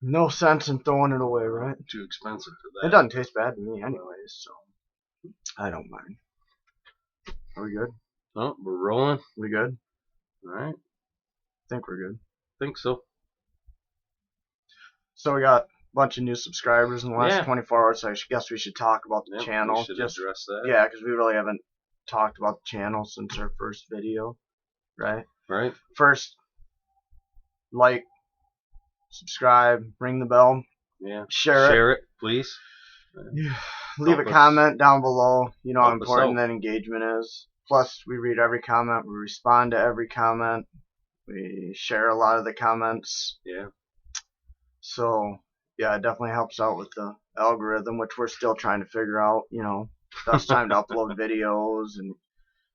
No sense in throwing it away, right? Too expensive for It that. doesn't taste bad to me anyways, so I don't mind. Are we good? Oh, we're rolling. We good? All right. Think we're good. Think so. So we got a bunch of new subscribers in the last Yeah. 24 hours, so I guess we should talk about the Yep, channel. we should address that. Yeah, because we really haven't talked about the channel since our first video, right? Right. First, like, subscribe, ring the bell, Yeah. share it, please. Yeah. Leave a Help us- comment down below. You know how help us important out. that engagement is. Plus, we read every comment. We respond to every comment. We share a lot of the comments. Yeah. So, yeah, it definitely helps out with the algorithm, which we're still trying to figure out. You know, best time to upload videos and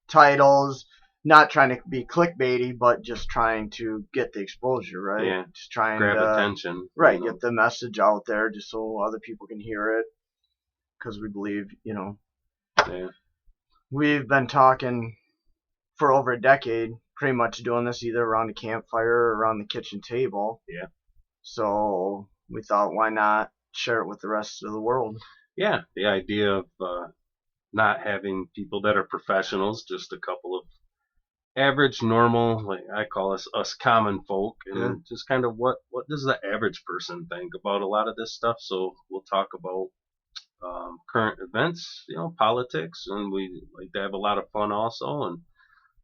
titles. Not trying to be clickbaity, but just trying to get the exposure, right? Yeah. Just trying Grab to attention. right, You know. get the message out there just so other people can hear it. Because we believe, you know, Yeah. we've been talking for over a decade, pretty much doing this either around the campfire or around the kitchen table. Yeah. So we thought, why not share it with the rest of the world? Yeah. The idea of not having people that are professionals, just a couple of average, normal, like I call us common folk, and Yeah. just kind of what does the average person think about a lot of this stuff. So we'll talk about current events, you know, politics, and we like to have a lot of fun also, and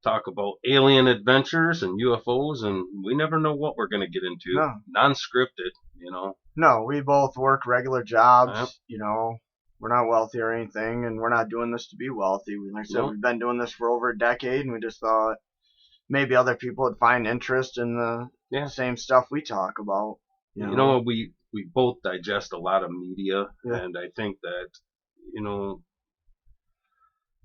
talk about alien adventures and UFOs, and we never know what we're going to get into. No. Non-scripted, you know. No, we both work regular jobs. Yep. You know, we're not wealthy or anything, and we're not doing this to be wealthy. Like I said, Nope. we've been doing this for over a decade, and we just thought maybe other people would find interest in the same stuff we talk about. You know, we both digest a lot of media, Yeah. and I think that, you know,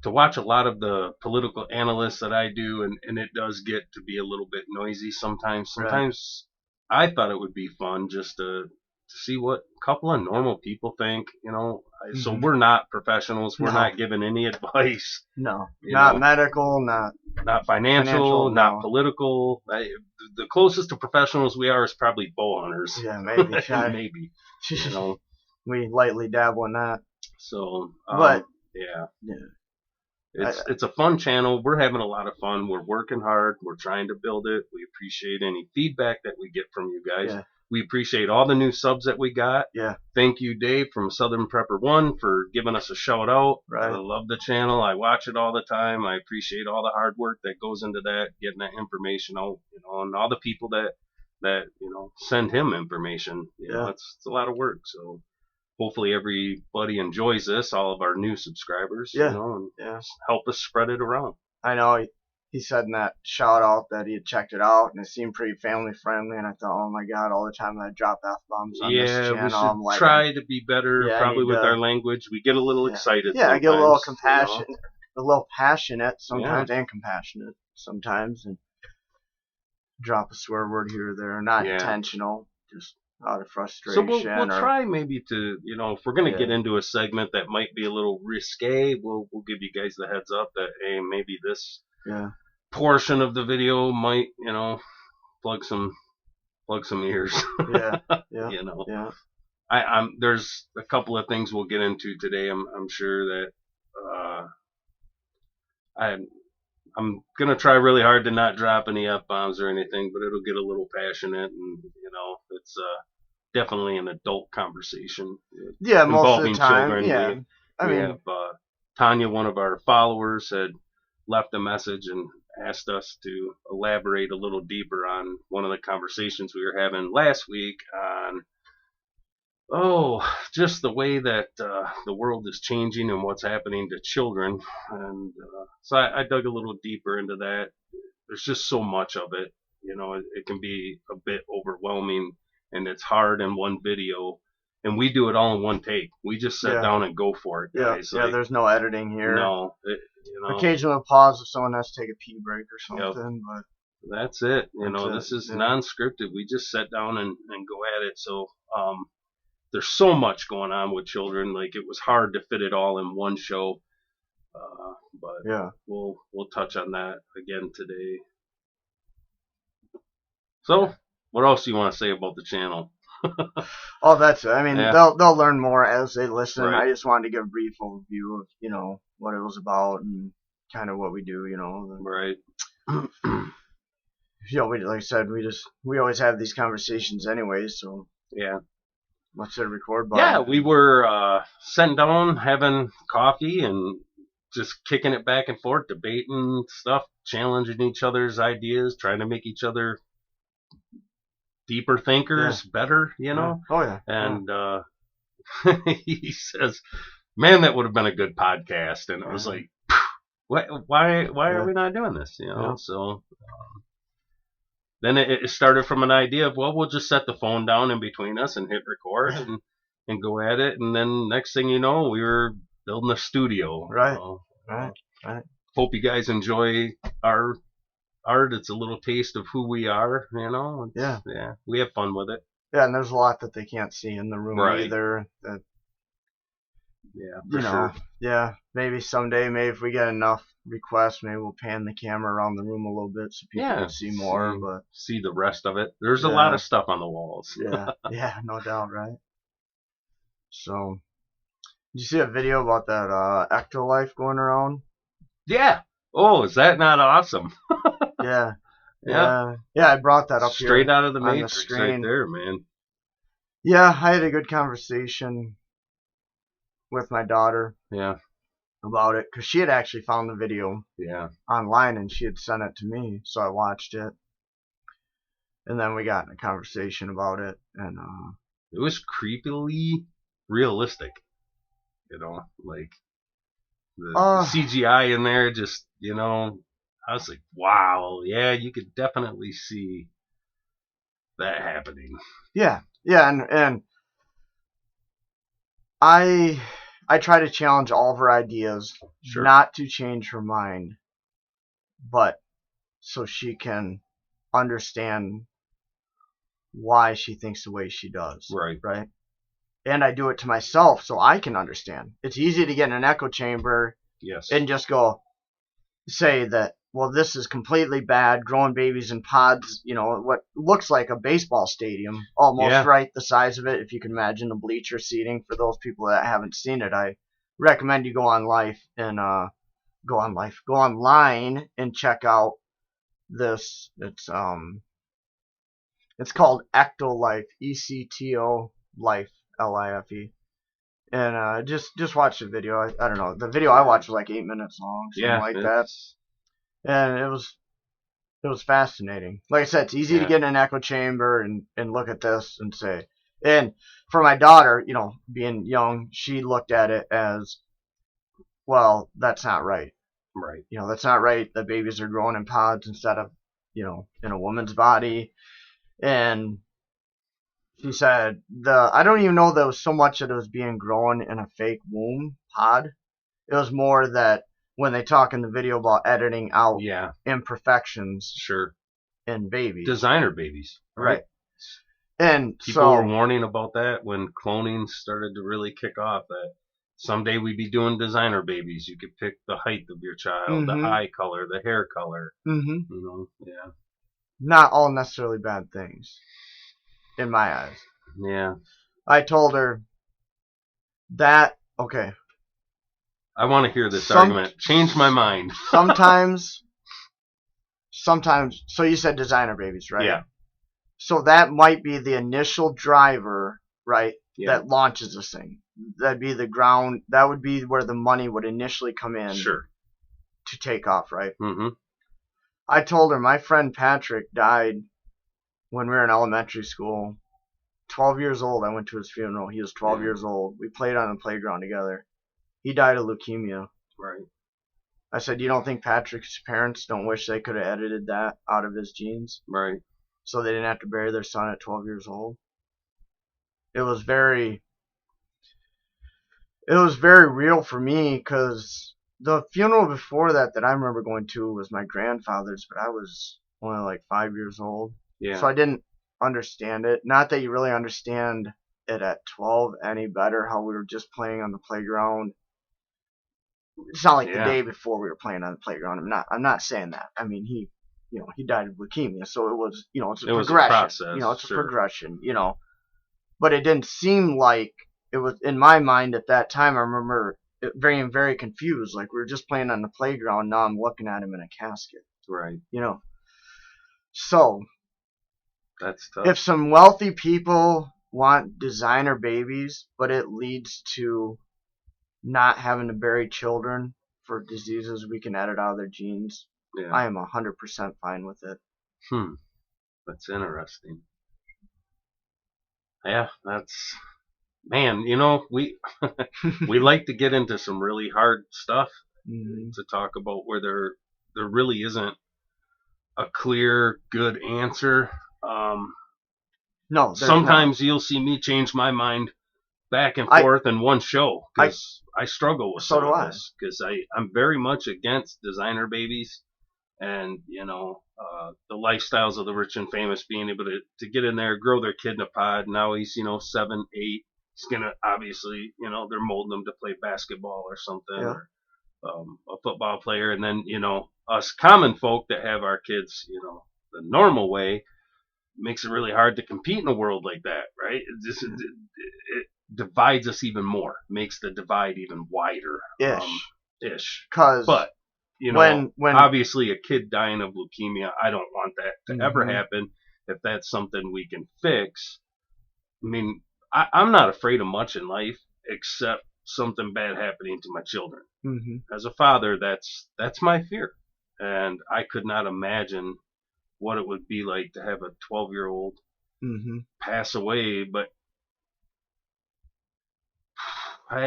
to watch a lot of the political analysts that I do, and it does get to be a little bit noisy sometimes. Sometimes I thought it would be fun just to see what a couple of normal people think, you know. So we're not professionals. We're not giving any advice. No, not medical, not financial, not political. The closest to professionals we are is probably bow hunters. Yeah, maybe. Maybe. You know, we lightly dabble in that. So, but yeah. It's a fun channel. We're having a lot of fun. We're working hard. We're trying to build it. We appreciate any feedback that we get from you guys. Yeah. We appreciate all the new subs that we got. Yeah. Thank you, Dave from Southern Prepper 1 for giving us a shout out. Right. I love the channel. I watch it all the time. I appreciate all the hard work that goes into that, getting that information out, you know, and all the people that you know send him information. You know, it's a lot of work. So hopefully everybody enjoys this, all of our new subscribers, you know, and help us spread it around. I know he said in that shout out that he had checked it out and it seemed pretty family friendly, and I thought, oh my god, all the time I drop F-bombs on this channel. We should try to be better, probably with our language. We get a little excited. Yeah, I get a little compassionate, a little passionate sometimes, and compassionate sometimes, and drop a swear word here or there, not intentional, just out of frustration. So we'll try maybe to, you know, if we're going to get into a segment that might be a little risque, we'll give you guys the heads up that, hey, maybe this portion of the video might, you know, plug some ears. You know. There's a couple of things we'll get into today. I'm sure that I'm gonna try really hard to not drop any F-bombs or anything, but it'll get a little passionate, and you know, it's definitely an adult conversation. Yeah, most of the time. Children. Yeah, we have Tanya, one of our followers, had left a message and asked us to elaborate a little deeper on one of the conversations we were having last week on just the way that the world is changing and what's happening to children. And so I dug a little deeper into that. There's just so much of it. You know, it can be a bit overwhelming, and it's hard in one video. And we do it all in one take. We just sit down and go for it, guys. Yeah, there's no editing here. No. You know, occasionally pause if someone has to take a pee break or something. But that's it. You know, this is non-scripted. We just sit down and go at it. So there's so much going on with children. Like, it was hard to fit it all in one show. But we'll touch on that again today. So, what else do you want to say about the channel? Oh, that's it. I mean, they'll learn more as they listen. Right. I just wanted to give a brief overview of, what it was about and kind of what we do, Right. Like I said, we always have these conversations anyway, so yeah. Let's hit record button. Yeah, we were sitting down, having coffee, and just kicking it back and forth, debating stuff, challenging each other's ideas, trying to make each other deeper thinkers, better, Oh, yeah. And he says, man, that would have been a good podcast. And it was like, why are we not doing this? So then it started from an idea of, well, we'll just set the phone down in between us and hit record and go at it. And then next thing you know, we were building a studio. Right. Right. Hope you guys enjoy our art. It's a little taste of who we are, Yeah. We have fun with it. Yeah, and there's a lot that they can't see in the room either. For sure. Yeah, maybe someday, if we get enough requests, maybe we'll pan the camera around the room a little bit so people can see more. But see the rest of it. There's a lot of stuff on the walls. yeah, no doubt, right? So, did you see a video about that Ectolife going around? Yeah. Oh, is that not awesome? Yeah. I brought that up straight here out of the on Matrix the screen. right there, man. Yeah, I had a good conversation with my daughter. Yeah. About it, because she had actually found the video. Yeah. Online, and she had sent it to me, so I watched it, and then we got in a conversation about it, and it was creepily realistic. Like the CGI in there, just I was like, wow, yeah, you could definitely see that happening. Yeah, and I try to challenge all of her ideas, not to change her mind, but so she can understand why she thinks the way she does. Right. And I do it to myself so I can understand. It's easy to get in an echo chamber and just say that, well, this is completely bad, growing babies in pods, what looks like a baseball stadium, almost right, the size of it, if you can imagine the bleacher seating. For those people that haven't seen it, I recommend you go online and check out this. It's called Ectolife, ECTO Life, LIFE. And just watch the video. I don't know. The video I watched was like 8 minutes long, something like that. And it was fascinating. Like I said, it's easy to get in an echo chamber and look at this and say. And for my daughter, being young, she looked at it as, well, that's not right. Right. That's not right. The babies are growing in pods instead of, in a woman's body. And she said I don't even know that it was so much that it was being grown in a fake womb pod. It was more that when they talk in the video about editing out imperfections in babies. Designer babies. Right. And people were warning about that when cloning started to really kick off, that someday we'd be doing designer babies. You could pick the height of your child, the eye color, the hair color. Not all necessarily bad things, in my eyes. Yeah. I told her that, okay. I want to hear this argument. Change my mind. sometimes, so you said designer babies, right? Yeah. So that might be the initial driver, right, that launches this thing. That'd be the ground. That would be where the money would initially come in to take off, right? Mm-hmm. I told her my friend Patrick died when we were in elementary school. 12 years old. I went to his funeral. He was 12 years old. We played on the playground together. He died of leukemia. Right. I said, you don't think Patrick's parents don't wish they could have edited that out of his genes? Right. So they didn't have to bury their son at 12 years old? It was very real for me, because the funeral before that I remember going to was my grandfather's, but I was only like 5 years old. Yeah. So I didn't understand it. Not that you really understand it at 12 any better, how we were just playing on the playground. It's not like the day before we were playing on the playground. I'm not saying that. I mean, he died of leukemia, so it was, it's a progression. Was a process, it's a progression, but it didn't seem like it was, in my mind at that time. I remember it very, very confused. Like we were just playing on the playground. Now I'm looking at him in a casket. Right. You know. So that's tough. If some wealthy people want designer babies, but it leads to not having to bury children for diseases we can edit out of their genes, I am 100% fine with it. That's interesting. Yeah, that's, man, you know, we we like to get into some really hard stuff to talk about where there really isn't a clear, good answer. No, sometimes you'll see me change my mind back and forth in one show because I struggle with some of this because I'm very much against designer babies and, you know, the lifestyles of the rich and famous being able to get in there, grow their kid in a pod. Now he's, you know, 7, 8. He's going to obviously, you know, they're molding him to play basketball or something or a football player. And then, you know, us common folk that have our kids, you know, the normal way makes it really hard to compete in a world like that, right? It divides us even more, makes the divide even wider. Ish. But, you know, when obviously a kid dying of leukemia, I don't want that to ever happen. If that's something we can fix, I mean, I'm not afraid of much in life except something bad happening to my children. As a father, that's my fear. And I could not imagine what it would be like to have a 12-year-old pass away. But,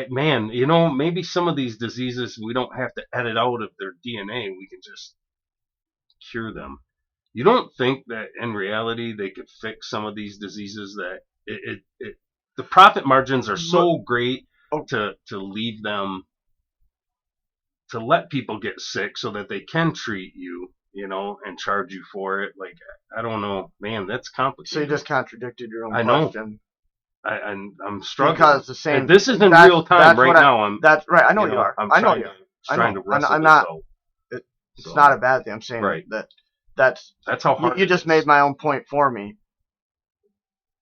man, you know, maybe some of these diseases we don't have to edit out of their DNA. We can just cure them. You don't think that in reality they could fix some of these diseases that the profit margins are so great to leave them, to let people get sick so that they can treat you, you know, and charge you for it. Like, I don't know, man, that's complicated. So you just contradicted your own question. I'm struggling. Because the same. And this is in real time right now. That's right. I know you are. I know you are. Trying to wrestle I'm not. It's not a bad thing. I'm saying that's how hard you just made my own point for me.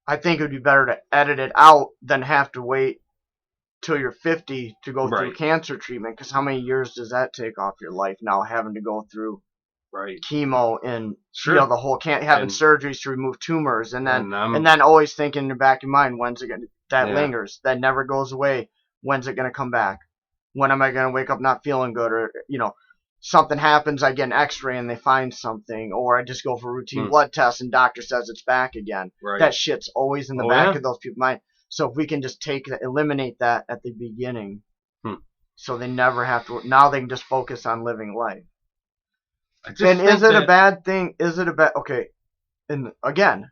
I think it would be better to edit it out than have to wait till you're 50 to go through cancer treatment. Because how many years does that take off your life now, having to go through chemo and you know, the whole having surgeries to remove tumors, and then always thinking in the back of your mind, when's it gonna, that lingers, that never goes away. When's it gonna come back? When am I gonna wake up not feeling good, or you know, something happens, I get an X-ray and they find something, or I just go for routine blood tests and doctor says it's back again. That shit's always in the back of those people's mind. So if we can just eliminate that at the beginning, so they never have to. Now they can just focus on living life. And is it a bad thing? Is it a bad? Okay, and again,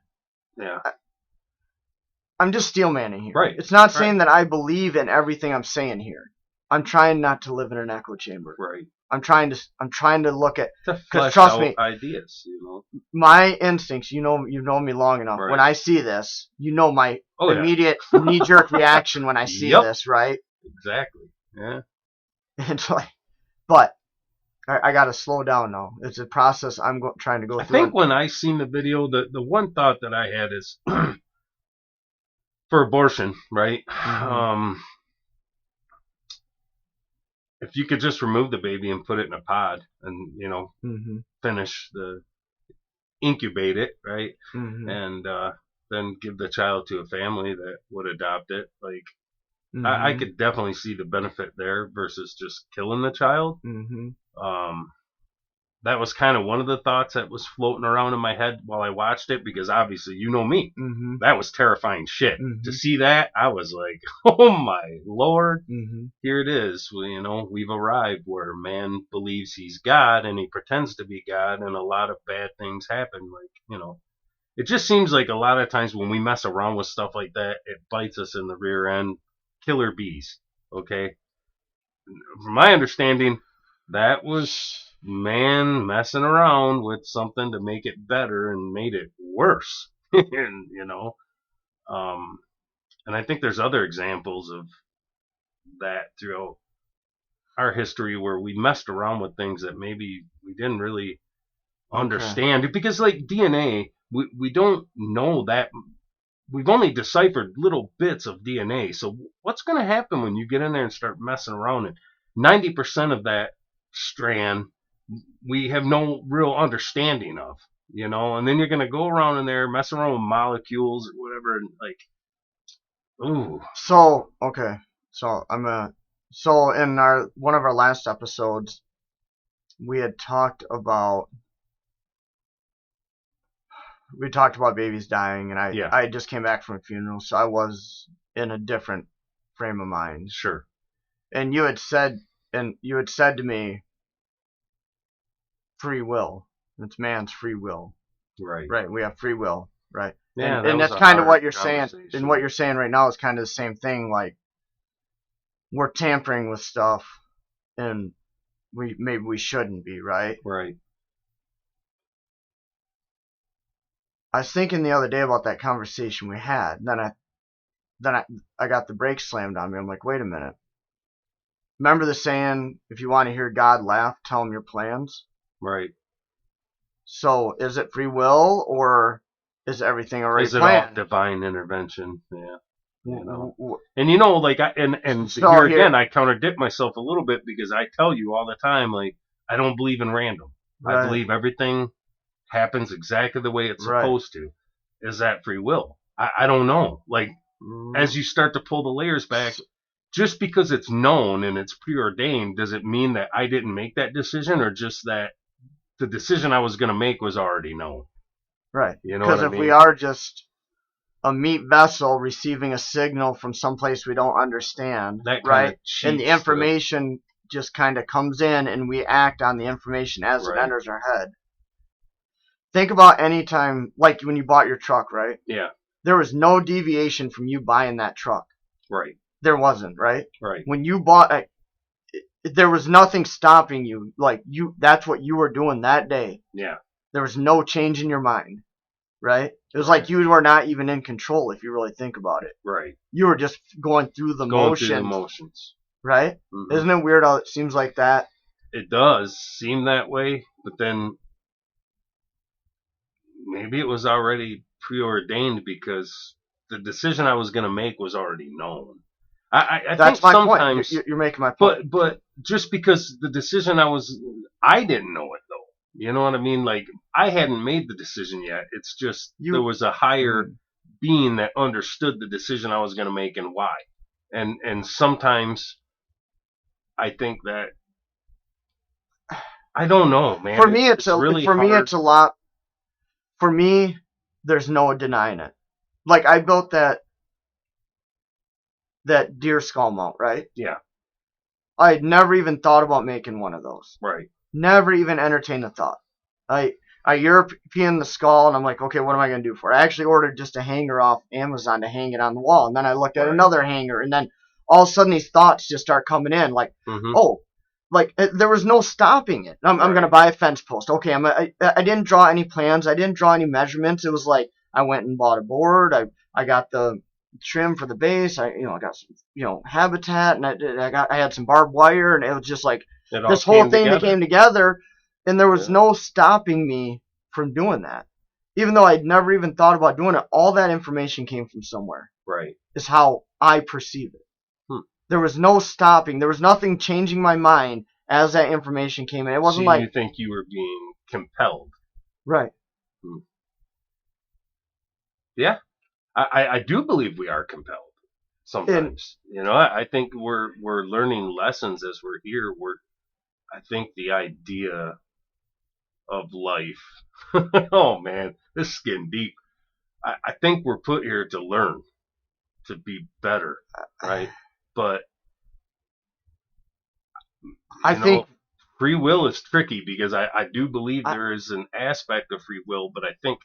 I'm just steel manning here. It's not saying that I believe in everything I'm saying here. I'm trying not to live in an echo chamber. I'm trying to look at, because trust me, ideas. You know, my instincts. You know me long enough. When I see this, you know my immediate knee-jerk reaction when I see this, right? Exactly. Yeah. It's like, but I got to slow down now. It's a process I'm trying to go through. I think when I seen the video, the one thought that I had is for abortion, right? If you could just remove the baby and put it in a pod and, you know, incubate it, right? And then give the child to a family that would adopt it. Like, I could definitely see the benefit there versus just killing the child. That was kind of one of the thoughts that was floating around in my head while I watched it, because obviously, you know me, that was terrifying shit. To see that, I was like, oh my Lord, here it is. Well, you know, we've arrived where man believes he's God and he pretends to be God, and a lot of bad things happen. Like, you know, it just seems like a lot of times when we mess around with stuff like that, it bites us in the rear end. Killer bees, okay? From my understanding, that was man messing around with something to make it better and made it worse. And, you know, and I think there's other examples of that throughout our history where we messed around with things that maybe we didn't really understand. Because like DNA, we don't know that we've only deciphered little bits of DNA. So what's going to happen when you get in there and start messing around? And 90% of that strand we have no real understanding of, and then you're going to go around in there, mess around with molecules or whatever, and ooh. So, okay. So in one of our last episodes, we had talked about babies dying, and I just came back from a funeral, so I was in a different frame of mind. Sure. And you had said to me, free will. It's man's free will. Right. Right. We have free will. Right. Yeah. And that's kind of what you're saying. And what you're saying right now is kind of the same thing. Like, we're tampering with stuff, and maybe we shouldn't be. Right. Right. I was thinking the other day about that conversation we had. Then I got the brakes slammed on me. I'm like, wait a minute. Remember the saying, if you want to hear God laugh, tell him your plans? Right. So is it free will, or is everything already planned? Is it all divine intervention? Yeah. And here again, I contradict myself a little bit, because I tell you all the time, like, I don't believe in random. Right. I believe everything happens exactly the way it's supposed to. Is that free will? I don't know. Like, as you start to pull the layers back, just because it's known and it's preordained, does it mean that I didn't make that decision, or just that the decision I was going to make was already known? Right. Because if we are just a meat vessel receiving a signal from someplace we don't understand, right? And the information just kind of comes in, and we act on the information as it enters our head. Think about any time, like when you bought your truck, right? Yeah. There was no deviation from you buying that truck. Right. There wasn't, right? Right. When you bought it, there was nothing stopping you. Like, that's what you were doing that day. Yeah. There was no change in your mind, right? It was like you were not even in control, if you really think about it. Right. You were just going through the motions. Right? Mm-hmm. Isn't it weird how it seems like that? It does seem that way, but then maybe it was already preordained, because the decision I was going to make was already known. I That's think my sometimes point. You're making my point. But just because the decision I didn't know it, though. You know what I mean? Like, I hadn't made the decision yet. It's just there was a higher being that understood the decision I was going to make and why. And sometimes I think that, I don't know, man. For me, it's really hard. It's a lot. For me, there's no denying it. Like, I built that deer skull mount, right? Yeah. I had never even thought about making one of those. Right. Never even entertained the thought. I European the skull, and I'm like, okay, what am I going to do for it? I actually ordered just a hanger off Amazon to hang it on the wall, and then I looked at another hanger, and then all of a sudden these thoughts just start coming in, like, there was no stopping it. I'm going to buy a fence post. Okay, I didn't draw any plans. I didn't draw any measurements. It was like I went and bought a board. I got the trim for the base. I got some habitat, and I had some barbed wire, and it was just like this whole thing that came together, and there was no stopping me from doing that. Even though I'd never even thought about doing it, all that information came from somewhere. Right. Is how I perceive it. There was no stopping. There was nothing changing my mind as that information came in. It wasn't like... you think you were being compelled. Right. Yeah. I do believe we are compelled sometimes. I think we're learning lessons as we're here. I think the idea of life... oh, man. This is getting deep. I think we're put here to learn, to be better, right? But I think free will is tricky, because I do believe there is an aspect of free will, but I think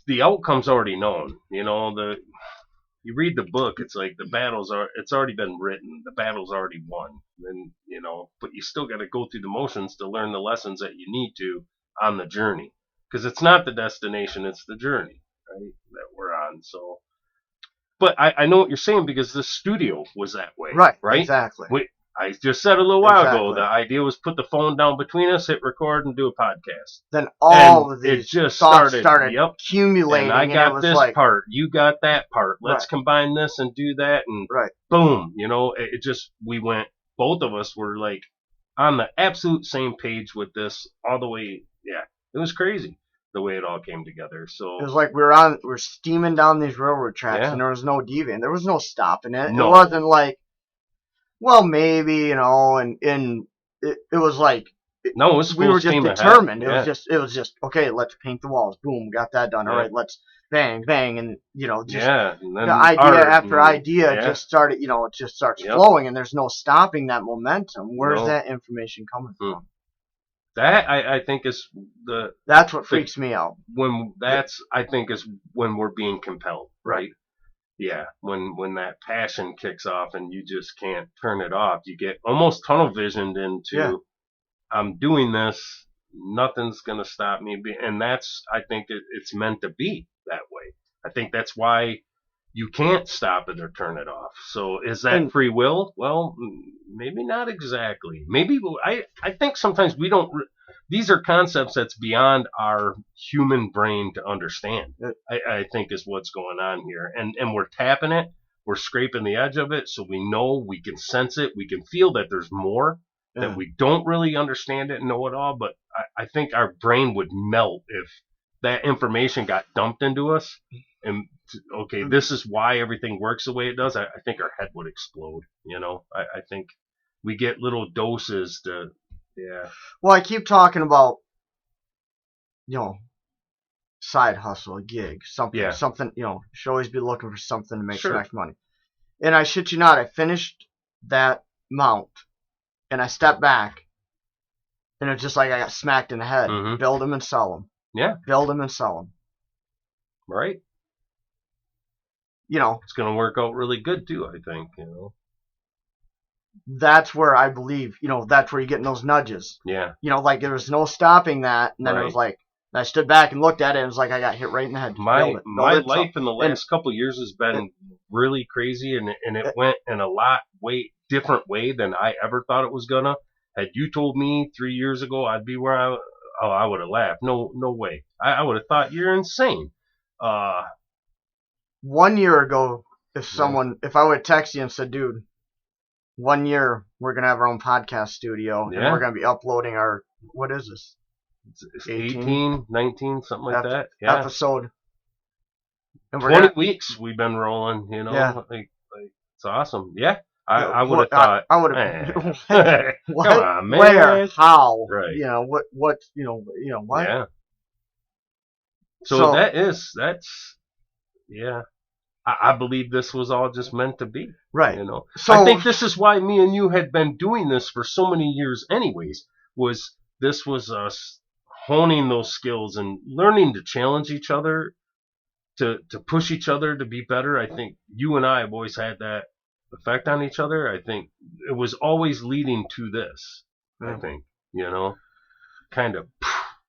the outcome's already known. You read the book, it's like it's already been written, the battle's already won. And but you still got to go through the motions to learn the lessons that you need to on the journey, because it's not the destination, it's the journey, right, that we're on. So. But I know what you're saying, because the studio was that way. Right. Right? Exactly. I just said a little while ago, the idea was put the phone down between us, hit record, and do a podcast. Then all of these it just thoughts started yep, accumulating. And I got and it was this like, part, you got that part. Let's right. combine this and do that, and right. boom, you know, it just, we went, both of us were like on the absolute same page with this all the way. Yeah, it was crazy the way it all came together. So it was like we're steaming down these railroad tracks, and there was no deviating. There was no stopping it. No. It wasn't like, well, maybe, you know, and it was like, no, it was we were just determined. Ahead. It was just okay. Let's paint the walls. Boom, got that done. All right, let's bang, bang, and you know, just and then the idea after idea just started. You know, it just starts flowing, and there's no stopping that momentum. Where's that information coming from? That I think is that's what freaks me out. I think is when we're being compelled, right? Yeah, when that passion kicks off and you just can't turn it off, you get almost tunnel visioned into, I'm doing this, nothing's gonna stop me, and that's, I think it's meant to be that way. I think that's why you can't stop it or turn it off. So is that free will? Well, maybe not exactly. Maybe I think sometimes we don't. These are concepts that's beyond our human brain to understand. I think is what's going on here, and we're tapping it, we're scraping the edge of it, so we know, we can sense it, we can feel that there's more, that we don't really understand it and know it all. But I think our brain would melt if that information got dumped into us. And okay, this is why everything works the way it does. I think our head would explode. You know, I think we get little doses to. Yeah. Well, I keep talking about, you know, side hustle, a gig, something, you know, should always be looking for something to make some extra money. And I shit you not, I finished that mount, and I stepped back, and it's just like I got smacked in the head. Build them and sell them. Yeah. Build them and sell them. Right. You know. It's going to work out really good, too, I think, you know. That's where I believe, you know, that's where you're getting those nudges. Yeah. You know, like there was no stopping that, and then it was like, I stood back and looked at it, and it was like I got hit right in the head. My life in the last couple of years has been really crazy, and it went in a different way than I ever thought it was gonna. Had you told me 3 years ago I'd be where I would have laughed. No way. I would have thought you're insane. 1 year ago, if I would text you and said, dude, 1 year we're gonna have our own podcast studio, and we're gonna be uploading our, what is this? It's 18, 19, something like that. Yeah. Episode. And 20 weeks we've been rolling, you know. Yeah. Like it's awesome. Yeah. I would have thought. I would have. What? Come on, man. Where? How? Right. You know what? You know what? Yeah. So that's. Yeah. I believe this was all just meant to be. Right. You know. So I think this is why me and you had been doing this for so many years, anyways. This was us honing those skills and learning to challenge each other, to push each other to be better. I think you and I have always had that effect on each other. I think it was always leading to this. I think, you know, kind of,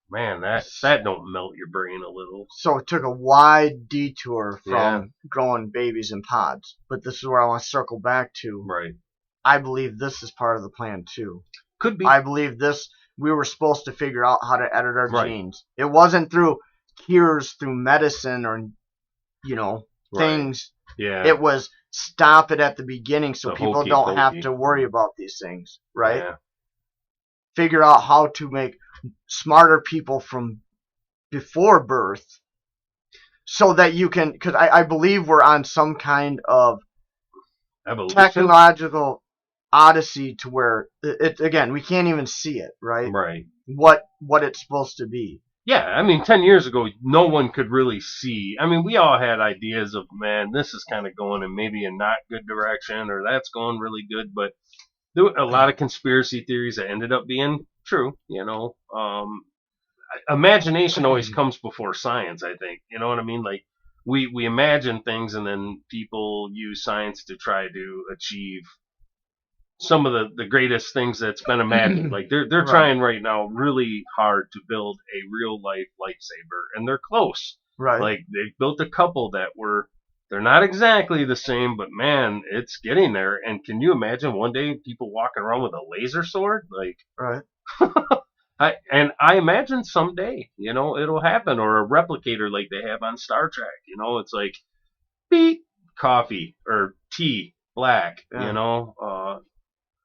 man, that don't melt your brain a little. So it took a wide detour from growing babies in pods, but this is where I want to circle back to. Right. I believe this is part of the plan too. Could be. I believe this. We were supposed to figure out how to edit our genes. It wasn't through cures, through medicine, or, you know, things. Yeah. It was stop it at the beginning so people don't have to worry about these things, right? Yeah. Figure out how to make smarter people from before birth so that you can, because I believe we're on some kind of technological odyssey to where it again, we can't even see it, right? Right. What it's supposed to be. Yeah, I mean, 10 years ago, no one could really see. I mean, we all had ideas of, man, this is kind of going in maybe a not good direction, or that's going really good, but there were a lot of conspiracy theories that ended up being true, you know. Imagination always comes before science, I think. You know what I mean? Like, we imagine things, and then people use science to try to achieve some of the greatest things that's been imagined. Like they're trying right now really hard to build a real life lightsaber, and they're close. Right. Like they built a couple that were They're not exactly the same, but man, it's getting there. And can you imagine one day people walking around with a laser sword? Like, Right. I imagine someday, it'll happen, or a replicator like they have on Star Trek. It's like beep, coffee or tea, black. Yeah.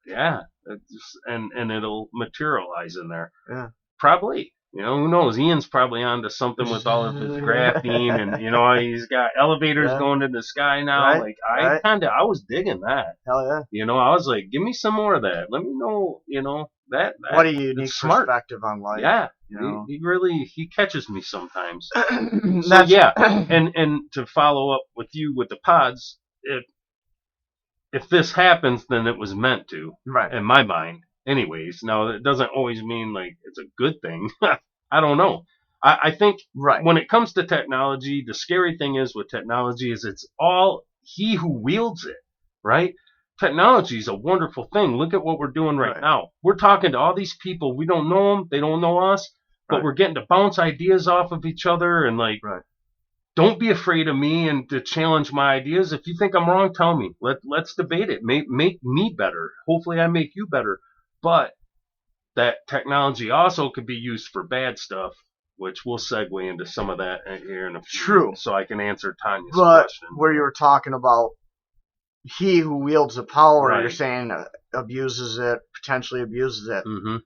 Yeah, and it'll materialize in there. Yeah. Probably. Who knows? Ian's probably onto something with all of his graphene, and he's got elevators going to the sky now. Right. Like I was digging that. Hell yeah. I was like, give me some more of that. Let me know. That what a unique smart perspective on life. Yeah, he really catches me sometimes. So yeah, and to follow up with you with the pods, if this happens, then it was meant to, right? In my mind, anyways. Now it doesn't always mean like it's a good thing. I don't know. I think when it comes to technology, the scary thing is with technology is it's all he who wields it, right? Technology is a wonderful thing. Look at what we're doing right now. We're talking to all these people. We don't know them. They don't know us. But we're getting to bounce ideas off of each other and don't be afraid of me and to challenge my ideas. If you think I'm wrong, tell me. Let's debate it. Make me better. Hopefully I make you better. But that technology also could be used for bad stuff, which we'll segue into some of that here in a few minutes, so I can answer Tanya's question. Where you were talking about he who wields the power, you're saying abuses it, potentially abuses it. Mm-hmm.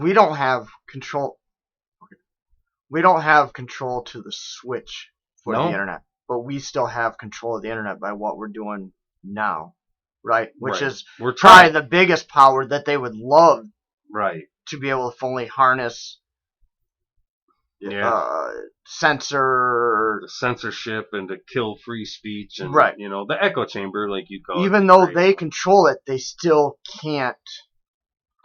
We don't have control. We don't have control to the switch for the internet, but we still have control of the internet by what we're doing now, right? Which is probably the biggest power that they would love, to be able to fully harness. Censorship and to kill free speech and the echo chamber, like you call it. Even though they control it, they still can't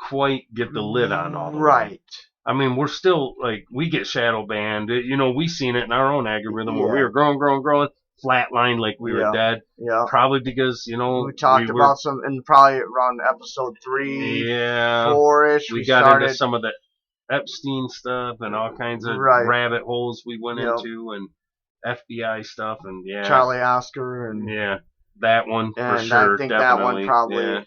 quite get the lid on all the way. I mean, we're still we get shadow banned. We seen it in our own algorithm where we were growing, flatlined like we were dead. Yeah. Probably because we talked about some, and probably around episode 3, 4-ish. We got into some of the Epstein stuff and all kinds of rabbit holes we went into, and FBI stuff, and Charlie Oscar, and that one for sure. I think definitely. That one probably.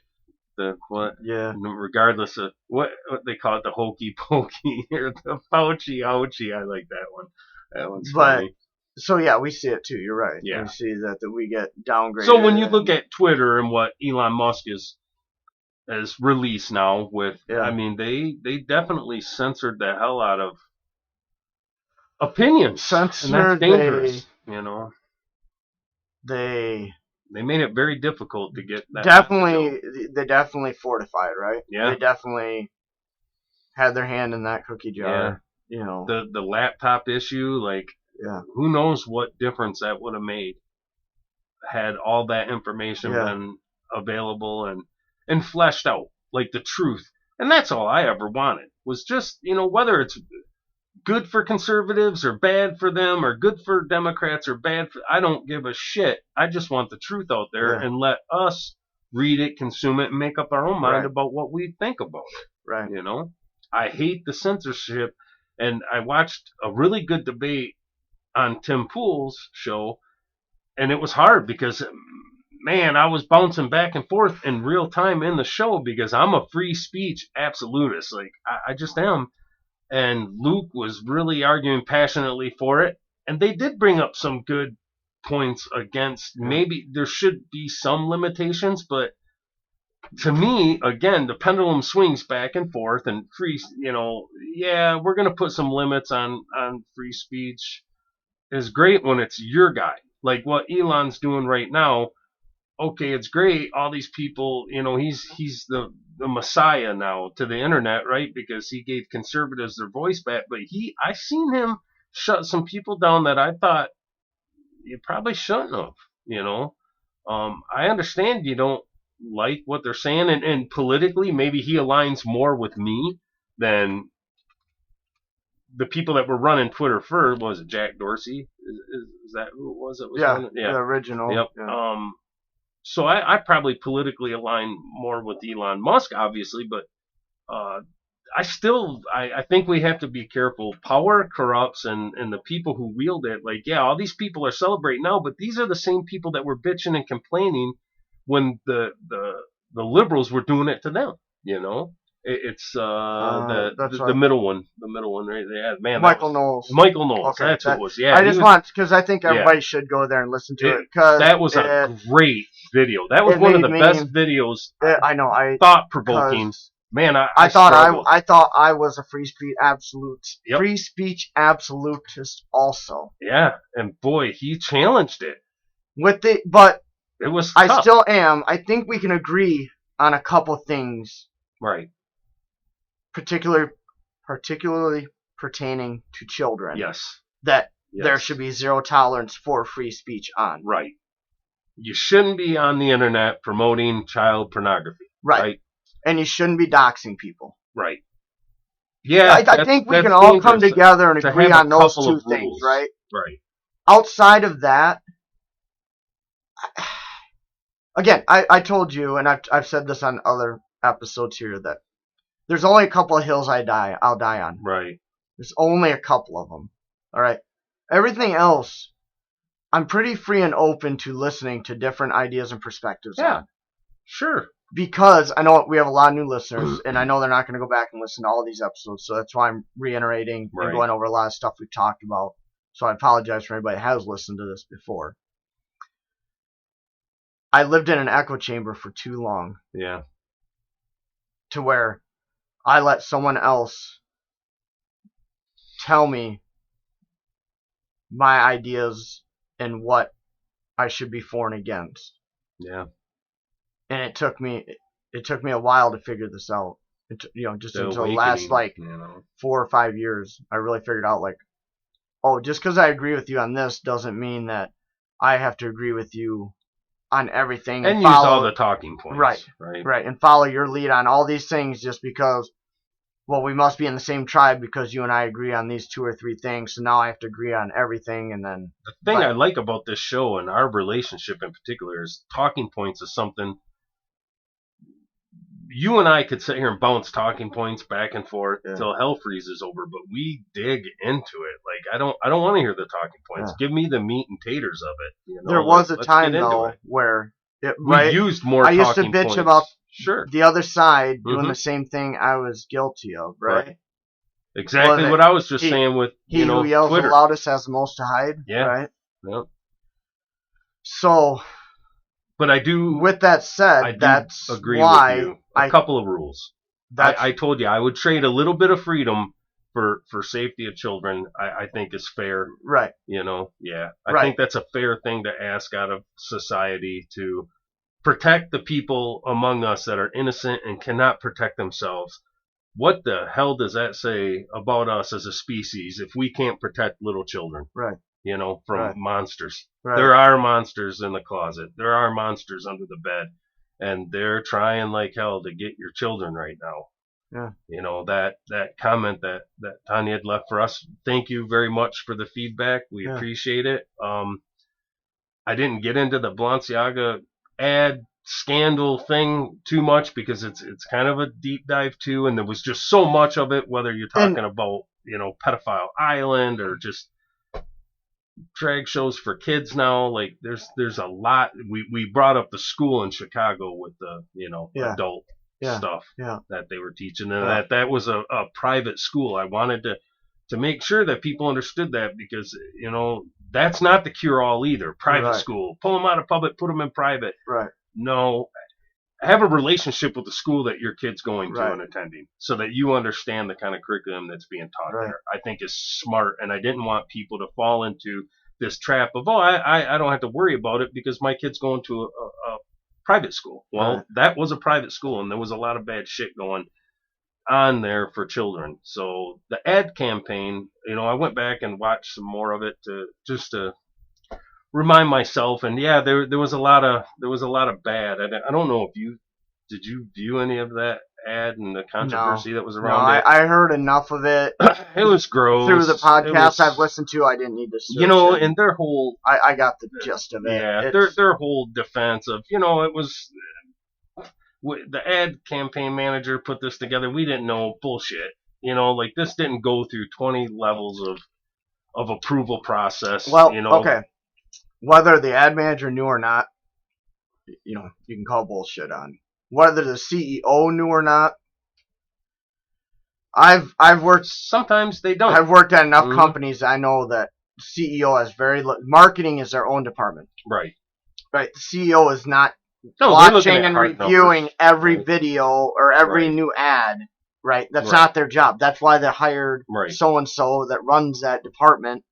Regardless of what they call it, the hokey pokey or the Fauci ouchie, I like that one. That one's funny. So we see it too. You're right. Yeah. We see that we get downgraded. So when you look at Twitter and what Elon Musk has released now with, I mean, they definitely censored the hell out of opinions. And that's dangerous. They made it very difficult to get that. They definitely fortified, right? Yeah. They definitely had their hand in that cookie jar. Yeah. The laptop issue, who knows what difference that would have made had all that information been available and fleshed out, like the truth. And that's all I ever wanted, was just, whether it's good for conservatives or bad for them or good for Democrats or bad for, I don't give a shit. I just want the truth out there and let us read it, consume it, and make up our own mind about what we think about it. Right. I hate the censorship, and I watched a really good debate on Tim Pool's show, and it was hard because, man, I was bouncing back and forth in real time in the show because I'm a free speech absolutist. I just am. And Luke was really arguing passionately for it. And they did bring up some good points against maybe there should be some limitations. But to me, again, the pendulum swings back and forth. And free, we're going to put some limits on free speech. Is great when it's your guy. Like what Elon's doing right now. Okay, it's great. All these people, he's the messiah now to the internet, right? Because he gave conservatives their voice back. But I seen him shut some people down that I thought you probably shouldn't have, I understand you don't like what they're saying, and politically, maybe he aligns more with me than the people that were running Twitter for. Was it Jack Dorsey? Is that who it was? The original. Yep. Yeah. So I probably politically align more with Elon Musk, obviously, but I think we have to be careful. Power corrupts, and the people who wield it, like, yeah, all these people are celebrating now, but these are the same people that were bitching and complaining when the liberals were doing it to them. It's the middle one, right? Yeah, man, Michael Knowles. Michael Knowles. Okay, that's who it was. Yeah, I just want, because I think everybody should go there and listen to it. Cause that was a great video. That was one of the best videos. I know. Thought provoking. Man, I thought I was a free speech absolutist also. Yeah, and boy, he challenged it. But it was tough. I still am. I think we can agree on a couple things. Right. Particularly pertaining to children. Yes. That there should be zero tolerance for free speech on. Right. You shouldn't be on the internet promoting child pornography. Right. And you shouldn't be doxing people. Right. Yeah. I think we can all come together and agree on those two things, right? Right. Outside of that, again, I told you, and I've said this on other episodes here, that there's only a couple of hills I'll die on. Right. There's only a couple of them. All right. Everything else, I'm pretty free and open to listening to different ideas and perspectives. Yeah. Sure. Because I know we have a lot of new listeners, and I know they're not going to go back and listen to all these episodes, so that's why I'm reiterating and going over a lot of stuff we've talked about. So I apologize for anybody that has listened to this before. I lived in an echo chamber for too long. Yeah. To where I let someone else tell me my ideas and what I should be for and against. Yeah. And it took me a while to figure this out. Just until the last 4 or 5 years, I really figured out, like, oh, just because I agree with you on this doesn't mean that I have to agree with you on everything. And use all the talking points. Right. And follow your lead on all these things just because, well, we must be in the same tribe because you and I agree on these 2 or 3 things, so now I have to agree on everything. And then the thing I like about this show and our relationship in particular is talking points is something you and I could sit here and bounce talking points back and forth until hell freezes over, but we dig into it. Like, I don't want to hear the talking points. Give me the meat and taters of it. There was a time though where we used more. I used to bitch about the other side doing Mm-hmm. the same thing I was guilty of. Right. Exactly what I was just saying with who yells Twitter. The loudest has the most to hide. Yeah. Right. Yep. So. But I do. With that said, that's agree why with you. A couple of rules. I told you I would trade a little bit of freedom for safety of children. I think is fair. Right. I think that's a fair thing to ask out of society, to protect the people among us that are innocent and cannot protect themselves. What the hell does that say about us as a species if we can't protect little children? Right. From monsters. Right. There are monsters in the closet. There are monsters under the bed. And they're trying like hell to get your children right now. Yeah. That comment that Tanya had left for us, thank you very much for the feedback. We appreciate it. I didn't get into the Balenciaga ad scandal thing too much because it's kind of a deep dive too, and there was just so much of it, whether you're talking about, Pedophile Island or just drag shows for kids now. Like there's a lot. We brought up the school in Chicago with the adult stuff that they were teaching, and that was a private school. I wanted to make sure that people understood that, because that's not the cure all either. Private school, pull them out of public, put them in private. Right. No, have a relationship with the school that your kid's going to and attending, so that you understand the kind of curriculum that's being taught there. I think is smart, and I didn't want people to fall into this trap of, I don't have to worry about it because my kid's going to a private school. Well, that was a private school, and there was a lot of bad shit going on there for children. So the ad campaign, I went back and watched some more of it to remind myself, and there was a lot of bad. I don't know if did you view any of that ad and the controversy that was around it? I heard enough of it. It was gross. Through the podcast I've listened to, I didn't need to search it. And their whole I got the gist of it. Yeah, their whole defense of, it was the ad campaign manager put this together. We didn't know. Bullshit. Like this didn't go through 20 levels of approval process. Well, okay. Whether the ad manager knew or not, you can call bullshit on. Whether the CEO knew or not, I've worked. Sometimes they don't. I've worked at enough companies. I know that CEO has marketing is their own department. Right. Right. The CEO is not watching and reviewing every video or every new ad. Right. That's not their job. That's why they hired so and so that runs that department.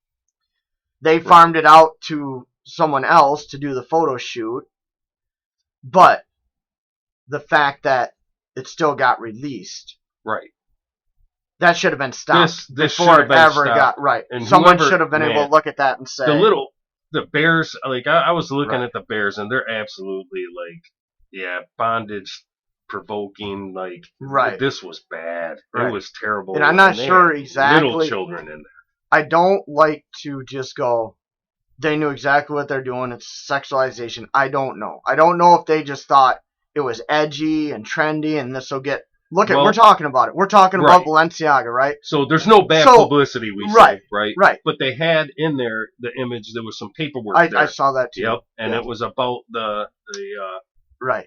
They farmed it out to someone else to do the photo shoot. But the fact that it still got released. Right. That should have been stopped this before it ever stopped. got And someone should have been able to look at that and say the Bears. Like I was looking at the Bears, and they're absolutely bondage provoking. Like this was bad. It was terrible. And I'm not sure exactly. Little children in there. I don't like to just go. They knew exactly what they're doing. It's sexualization. I don't know. I don't know if they just thought it was edgy and trendy, and this will get. We're talking about it. We're talking about Balenciaga, right? So there's no bad publicity, say, right? Right. But they had in there the image. There was some paperwork there. I saw that too. Yep. And it was about the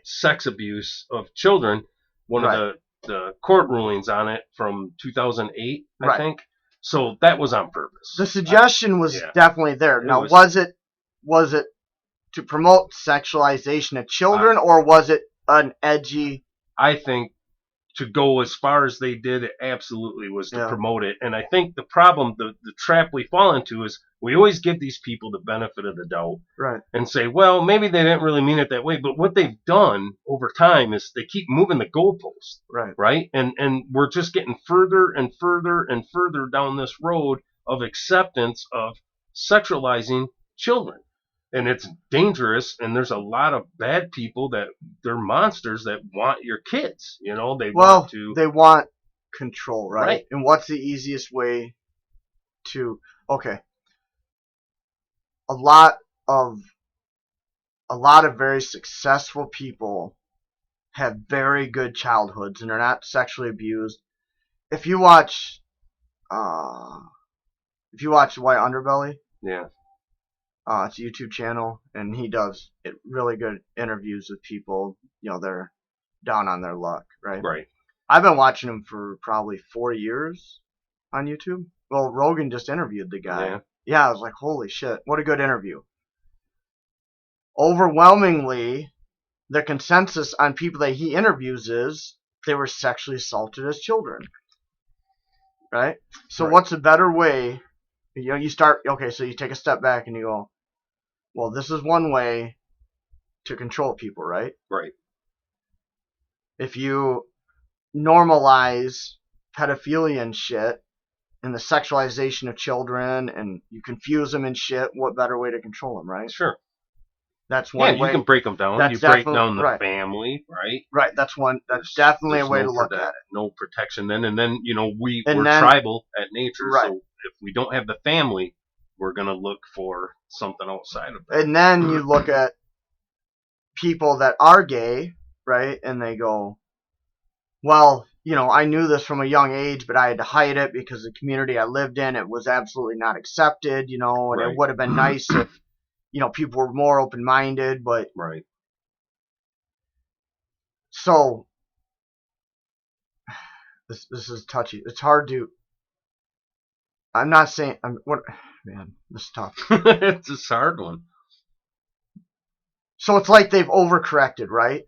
sex abuse of children. One of the court rulings on it from 2008, I think. So that was on purpose. The suggestion was definitely there. Now, was it to promote sexualization of children, or was it an edgy? I think to go as far as they did, it absolutely was to promote it. And I think the problem, the trap we fall into is we always give these people the benefit of the doubt. Right. And say, well, maybe they didn't really mean it that way. But what they've done over time is they keep moving the goalpost. Right. Right. And we're just getting further and further and further down this road of acceptance of sexualizing children. And it's dangerous, and there's a lot of bad people that they're monsters that want your kids. They want control, right? And what's the easiest way to? Okay, a lot of very successful people have very good childhoods, and they're not sexually abused. If you watch White Underbelly, it's a YouTube channel, and he does really good interviews with people. They're down on their luck, right? Right. I've been watching him for probably 4 years on YouTube. Well, Rogan just interviewed the guy. Yeah, I was like, holy shit, what a good interview. Overwhelmingly, the consensus on people that he interviews is they were sexually assaulted as children, right? So what's a better way? You start, so you take a step back and you go, well, this is one way to control people, right? Right. If you normalize pedophilia and shit and the sexualization of children and you confuse them and shit, what better way to control them, right? Sure. That's one way. You can break them down. You break down the family, right? Right. That's definitely a way to look at it. No protection then. And then, we're tribal at nature. Right. So if we don't have the family, we're going to look for something outside of that. And then you look at people that are gay, right? And they go, well, I knew this from a young age, but I had to hide it because the community I lived in, it was absolutely not accepted, and it would have been nice if, people were more open-minded, but. Right. So, this is touchy. It's hard to. I'm not saying. Man, this is tough. It's a hard one. So it's like they've overcorrected, right?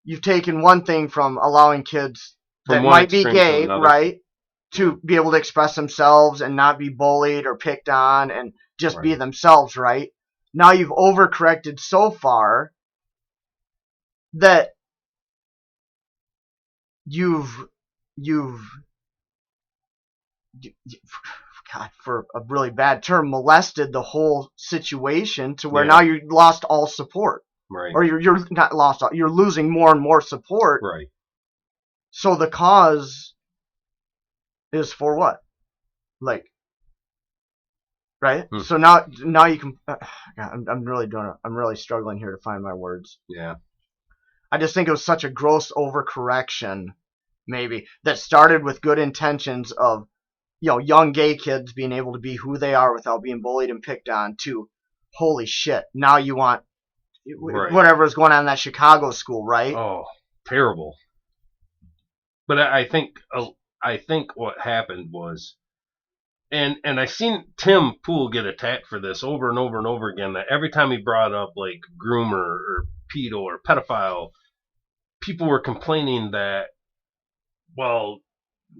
You've taken one thing from allowing kids that might be gay, right, to be able to express themselves and not be bullied or picked on and just be themselves, right? Now you've overcorrected so far that you've God, for a really bad term, molested the whole situation to where now you lost all support. Right. Or you're not lost, you're losing more and more support. Right. So the cause is for what? Right? So now you can. God, I'm really struggling here to find my words. Yeah. I just think it was such a gross overcorrection, maybe, that started with good intentions of, young gay kids being able to be who they are without being bullied and picked on, to, holy shit, now you want whatever is going on in that Chicago school, right? Oh, terrible. But I think what happened was, and I seen Tim Pool get attacked for this over and over and over again, that every time he brought up like groomer or pedo or pedophile, people were complaining that, well,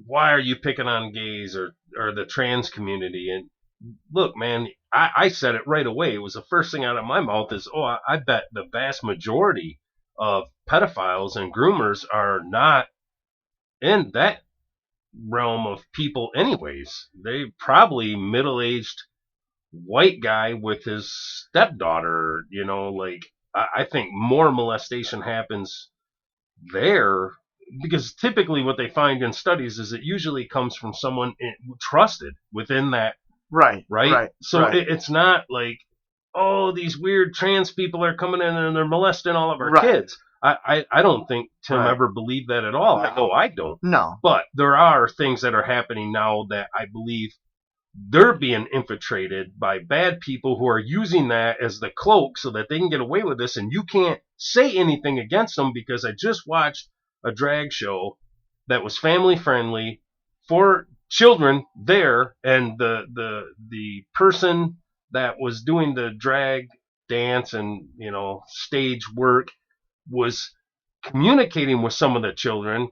why are you picking on gays or the trans community? And look, man, I said it right away. It was the first thing out of my mouth is, I bet the vast majority of pedophiles and groomers are not in that realm of people anyways. They probably middle-aged white guy with his stepdaughter, like I think more molestation happens there, because typically what they find in studies is it usually comes from someone trusted within that. Right. So it's not like, these weird trans people are coming in and they're molesting all of our kids. I don't think Tim ever believed that at all. No. I know I don't. No. But there are things that are happening now that I believe they're being infiltrated by bad people who are using that as the cloak so that they can get away with this, and you can't say anything against them, because I just watched a drag show that was family friendly for children there, and the person that was doing the drag dance and stage work was communicating with some of the children.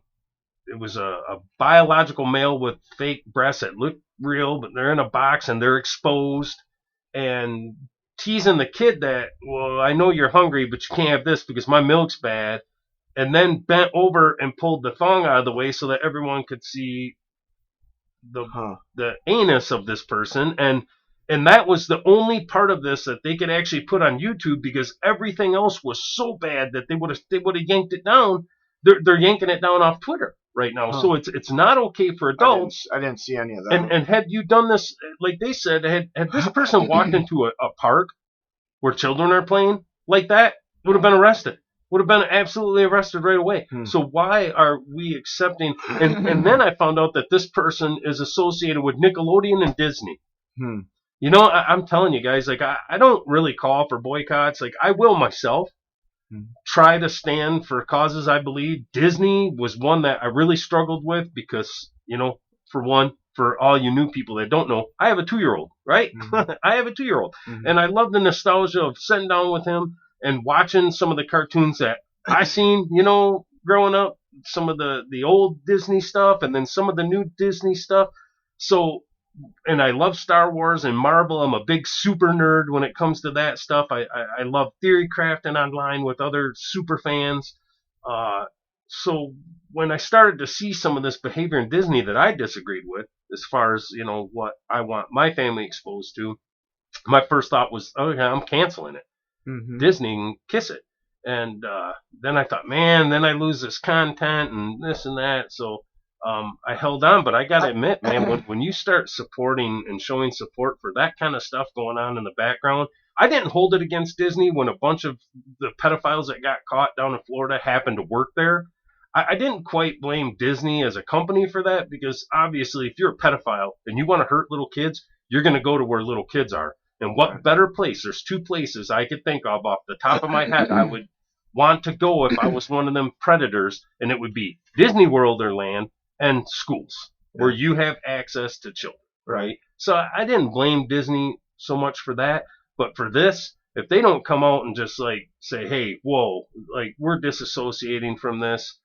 It was a biological male with fake breasts that looked real, but they're in a box and they're exposed, and teasing the kid that, well, I know you're hungry, but you can't have this because my milk's bad, and then bent over and pulled the thong out of the way so that everyone could see the anus of this person, and that was the only part of this that they could actually put on YouTube, because everything else was so bad that they would have yanked it down. They're yanking it down off Twitter right now. So it's not okay for adults. I didn't see any of that. And had you done this, like they said, had this person walked into a park where children are playing like that, would have been arrested. Would have been absolutely arrested right away. So why are we accepting? And then I found out that this person is associated with Nickelodeon and Disney. I'm telling you guys, like, I don't really call for boycotts. Like, I will myself try to stand for causes I believe. Disney was one that I really struggled with because, for one, for all you new people that don't know, I have a 2-year-old, right? I have a 2-year-old. And I love the nostalgia of sitting down with him and watching some of the cartoons that I seen, growing up, some of the old Disney stuff and then some of the new Disney stuff. So, and I love Star Wars and Marvel. I'm a big super nerd when it comes to that stuff. I love theory crafting online with other super fans. So when I started to see some of this behavior in Disney that I disagreed with, as far as, what I want my family exposed to, my first thought was, okay, I'm canceling it. Disney can kiss it. And then I thought, man, then I lose this content and this and that. So I held on, but I got to admit, man, when you start supporting and showing support for that kind of stuff going on in the background, I didn't hold it against Disney when a bunch of the pedophiles that got caught down in Florida happened to work there. I didn't quite blame Disney as a company for that, because obviously if you're a pedophile and you want to hurt little kids, you're going to go to where little kids are. And what better place? There's 2 places I could think of off the top of my head I would want to go if I was one of them predators, and it would be Disney World or Land and schools where you have access to children, right? So I didn't blame Disney so much for that, but for this, if they don't come out and just like say, hey, whoa, like we're disassociating from this.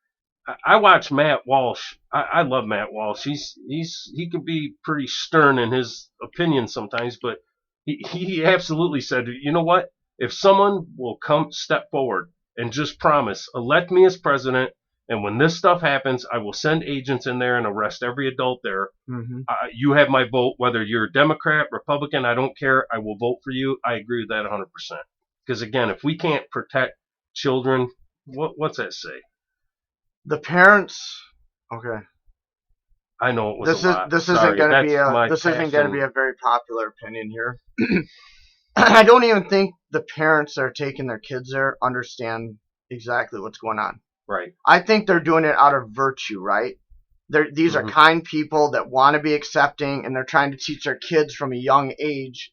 I watch Matt Walsh. I love Matt Walsh. He can be pretty stern in his opinion sometimes, but he absolutely said, you know what? If someone will step forward and just promise, elect me as president, and when this stuff happens, I will send agents in there and arrest every adult there. You have my vote, whether you're Democrat, Republican, I don't care. I will vote for you. I agree with that 100%. Because again, if we can't protect children, what's that say? The parents. Okay. I know it was a lot. This isn't going to be a very popular opinion here. I don't even think the parents that are taking their kids there understand exactly what's going on. Right. I think they're doing it out of virtue, right? These are kind people that want to be accepting, and they're trying to teach their kids from a young age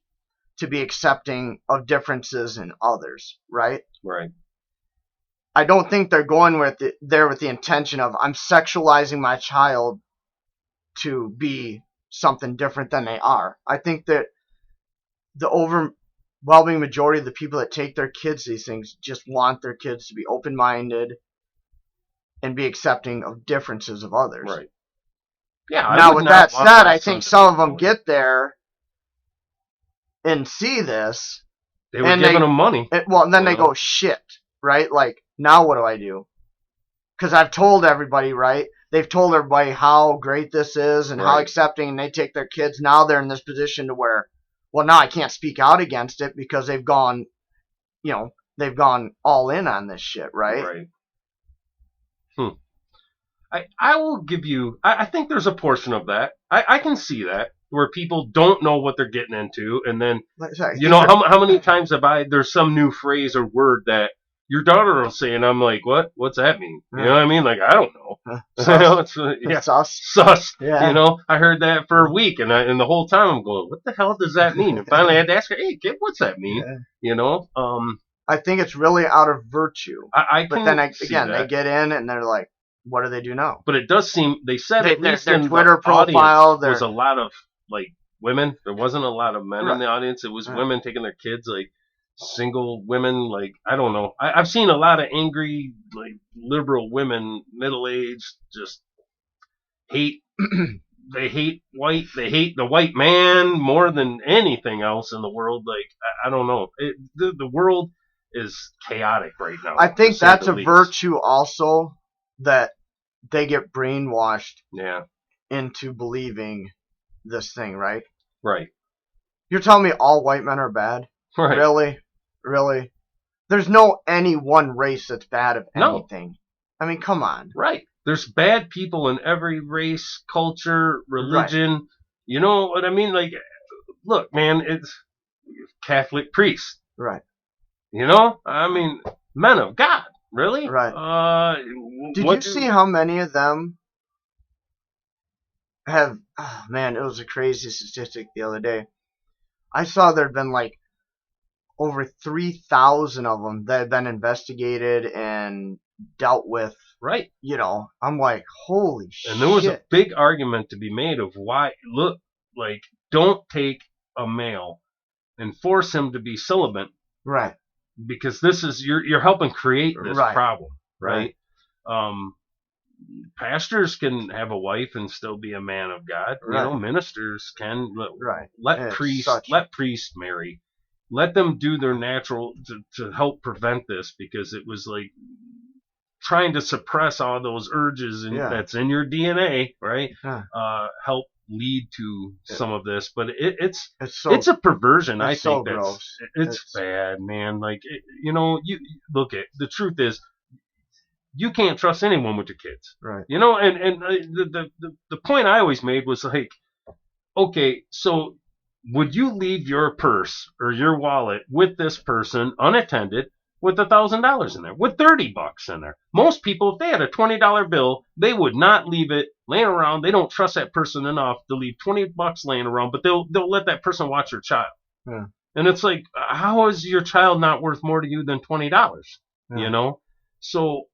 to be accepting of differences in others, right? Right. I don't think they're going there with the intention of, I'm sexualizing my child to be something different than they are. I think that the overwhelming majority of the people that take their kids these things just want their kids to be open-minded and be accepting of differences of others. Right. Yeah. Now, with that said, I think some of them get there and see this. They were giving them money. And then they go, shit, right? Like, now what do I do? Because I've told everybody, right? They've told everybody how great this is and how accepting, and they take their kids. Now they're in this position to where, well, now I can't speak out against it because they've gone all in on this shit, right? Right. I will give you, I think there's a portion of that. I can see that, where people don't know what they're getting into, and then, how many times there's some new phrase or word that your daughter will say, and I'm like, what? What's that mean? You know what I mean? Like, I don't know. Sus. Yeah. I heard that for a week, and the whole time I'm going, what the hell does that mean? And finally I had to ask her, hey, kid, what's that mean? Yeah. I think it's really out of virtue. But then they get in and they're like, what do they do now? But it does seem, they said at least their in Twitter profile, there was a lot of women. There wasn't a lot of men in the audience. It was women taking their kids, single women. I don't know. I've seen a lot of angry, liberal women, middle-aged, just hate. They hate the white man more than anything else in the world. I don't know. The world is chaotic right now. I think that's a virtue also, that they get brainwashed into believing this thing, right? Right. You're telling me all white men are bad? Right. Really? There's no any one race that's bad of anything. No. I mean, come on. Right. There's bad people in every race, culture, religion. Right. You know what I mean? Look, man, it's Catholic priests. Right. I mean, men of God. Really? Right. Did you see how many of them have... Oh, man, it was a crazy statistic the other day. I saw there had been over 3,000 of them that had been investigated and dealt with. Right. I'm like, holy shit. And there was a big argument to be made of why, don't take a male and force him to be celibate. Right. Because this is, you're helping create this problem, right? Pastors can have a wife and still be a man of God. Right. Ministers can let priests marry. Let them do their natural to help prevent this, because it was trying to suppress all those urges that's in your DNA, right? Help lead to some of this, but it's a perversion. I think it's bad, man. You look at the truth is, you can't trust anyone with your kids, right? And the point I always made was okay, so would you leave your purse or your wallet with this person unattended with $1,000 in there, with $30 in there? Most people, if they had a $20 bill, they would not leave it laying around. They don't trust that person enough to leave $20 laying around, but they'll let that person watch their child. Yeah. And it's how is your child not worth more to you than $20? Yeah. So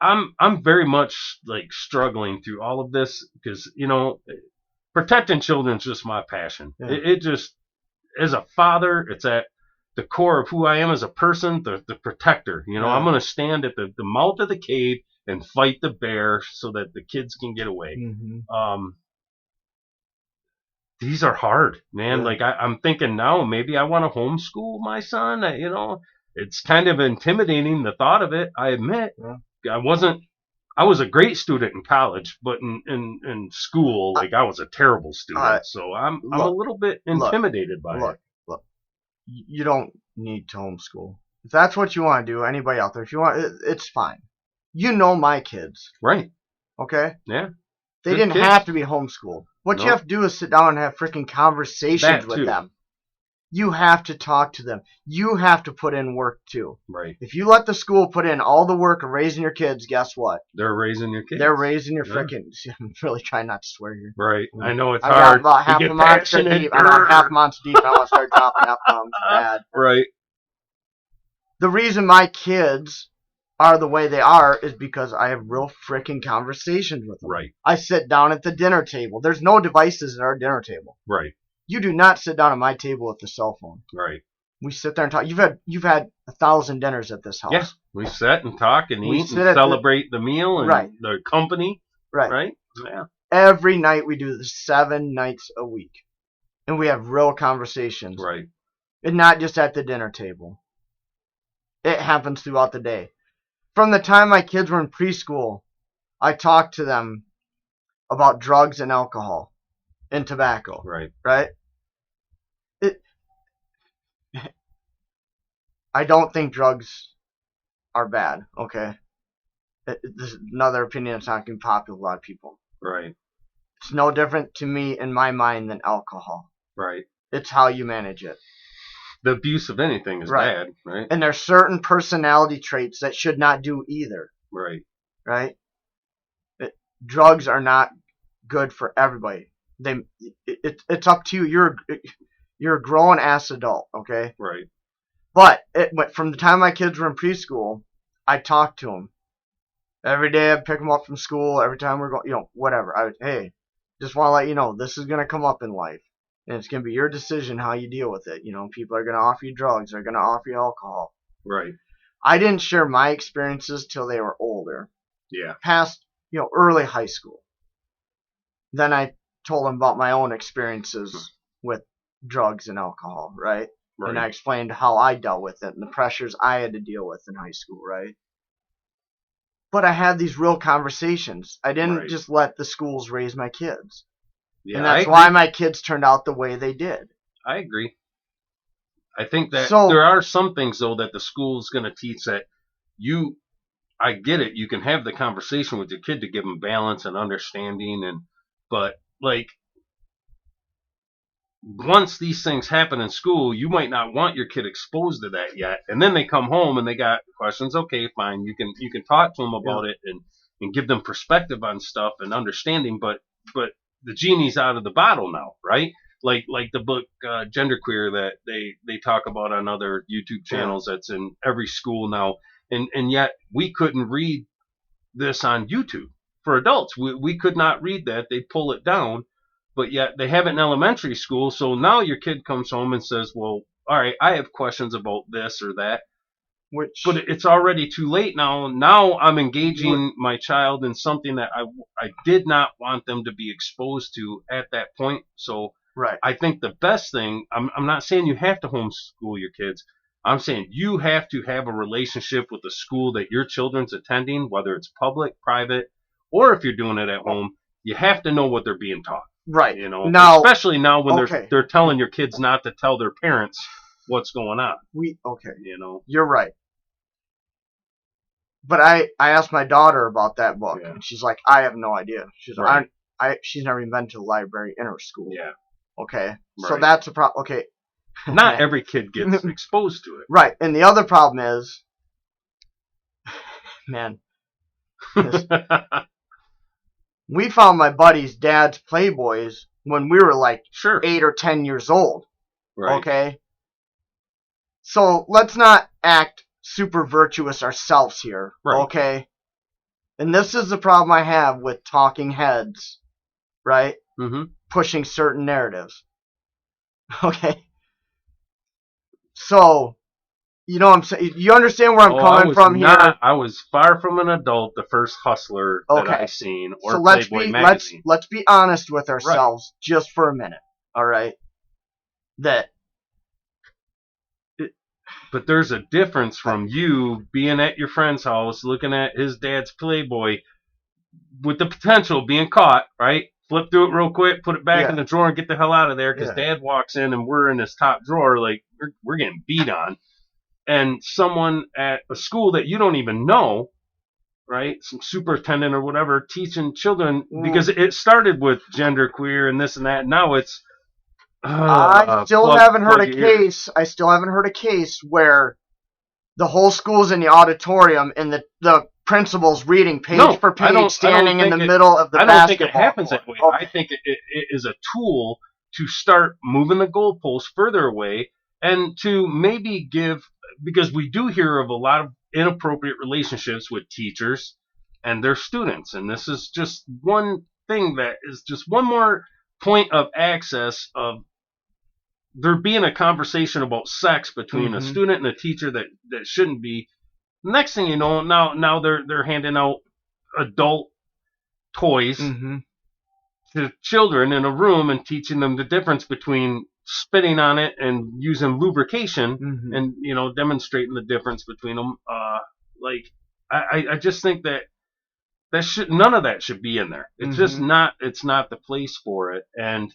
I'm very much struggling through all of this, because protecting children is just my passion. Yeah. It just, as a father, it's at the core of who I am as a person, the protector. I'm going to stand at the mouth of the cave and fight the bear so that the kids can get away. Mm-hmm. These are hard, man. Yeah. I'm thinking now, maybe I want to homeschool my son. It's kind of intimidating, the thought of it, I admit. Yeah. I was a great student in college, but in school, I was a terrible student. So I'm a little bit intimidated by it. Look, you don't need to homeschool. If that's what you want to do, anybody out there, if you want, it's fine. My kids. Right. Okay? Yeah. They didn't have to be homeschooled. What you have to do is sit down and have freaking conversations with them. You have to talk to them. You have to put in work too. Right. If you let the school put in all the work of raising your kids, guess what? They're raising your kids. They're raising your freaking. I'm really trying not to swear here. Right. I know it's I hard. got about half a monster deep. I'm about half monster deep. I want to start dropping F-bombs bad. Right. The reason my kids are the way they are is because I have real freaking conversations with them. Right. I sit down at the dinner table. There's no devices at our dinner table. Right. You do not sit down at my table with the cell phone. Right. We sit there and talk. You've had 1,000 dinners at this house. Yeah. We sit and talk and eat and celebrate the meal and the company. Right. Right. Yeah. Every night we do this 7 nights a week. And we have real conversations. Right. And not just at the dinner table. It happens throughout the day. From the time my kids were in preschool, I talked to them about drugs and alcohol and tobacco. Right. Right? I don't think drugs are bad, okay? This is another opinion that's not going to be popular with a lot of people. Right. It's no different to me in my mind than alcohol. Right. It's how you manage it. The abuse of anything is bad, right? And there's certain personality traits that should not do either. Right. Right? Drugs are not good for everybody. It's up to you. You're a grown ass adult, okay? Right. But from the time my kids were in preschool, I talked to them. Every day I'd pick them up from school. Every time we're going, whatever. Hey, just want to let you know, this is going to come up in life. And it's going to be your decision how you deal with it. People are going to offer you drugs. They're going to offer you alcohol. Right. I didn't share my experiences till they were older. Yeah. Past, early high school. Then I told them about my own experiences with drugs and alcohol, right? And I explained how I dealt with it and the pressures I had to deal with in high school, right? But I had these real conversations. I didn't just let the schools raise my kids. Yeah, and that's why my kids turned out the way they did. I agree. I think that there are some things, though, that the school's going to teach that I get it. You can have the conversation with your kid to give them balance and understanding, but once these things happen in school, you might not want your kid exposed to that yet. And then they come home and they got questions. Okay, fine. You can talk to them about it and give them perspective on stuff and understanding. But the genie's out of the bottle now, right? Like the book Genderqueer that they talk about on other YouTube channels that's in every school now. And yet we couldn't read this on YouTube for adults. We could not read that. They pull it down. But yet they have it in elementary school, so now your kid comes home and says, well, all right, I have questions about this or that. But it's already too late now. Now I'm engaging my child in something that I did not want them to be exposed to at that point. So I think the best thing, I'm not saying you have to homeschool your kids. I'm saying you have to have a relationship with the school that your children's attending, whether it's public, private, or if you're doing it at home. You have to know what they're being taught. Right. Now, especially now when they're telling your kids not to tell their parents what's going on. You're right. But I asked my daughter about that book, and she's like, I have no idea. She's like, she's never even been to the library in her school. Yeah. Okay. So that's a problem. Okay. Not every kid gets exposed to it. Right. And the other problem is, we found my buddy's dad's Playboys when we were like 8 or 10 years old. Right. Okay? So let's not act super virtuous ourselves here. Right. Okay? And this is the problem I have with talking heads, right? Mm-hmm. Pushing certain narratives. Okay? So, you know what I'm saying? You understand where I'm coming from here? I was far from an adult, the first hustler that I've seen, or so Playboy magazine. Let's be honest with ourselves just for a minute, all right? But there's a difference from you being at your friend's house, looking at his dad's Playboy, with the potential of being caught, right? Flip through it real quick, put it back in the drawer, and get the hell out of there, because dad walks in and we're in his top drawer, like, we're getting beat on. And someone at a school that you don't even know, right? Some superintendent or whatever, teaching children, because it started with genderqueer and this and that. Now it's I still haven't heard a case. I still haven't heard a case where the whole school's in the auditorium and the principal's reading page for page, standing in the middle of the basketball. I don't think it happens that way. Okay. I think it is a tool to start moving the goalposts further away, and to maybe give, because we do hear of a lot of inappropriate relationships with teachers and their students, and this is just one thing that is just one more point of access of there being a conversation about sex between a student and a teacher that shouldn't be. Next thing you know, now they're handing out adult toys to children in a room and teaching them the difference between spitting on it and using lubrication, and demonstrating the difference between them. I just think that none of that should be in there. It's just not. It's not the place for it. And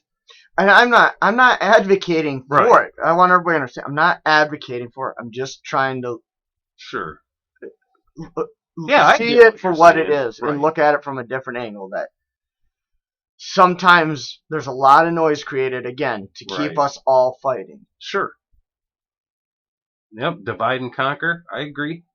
I'm not advocating for it. I want everybody to understand. I'm not advocating for it. I'm just trying to see it for what it is, and look at it from a different angle. That sometimes there's a lot of noise created, again, to keep us all fighting. Sure. Yep, divide and conquer. I agree.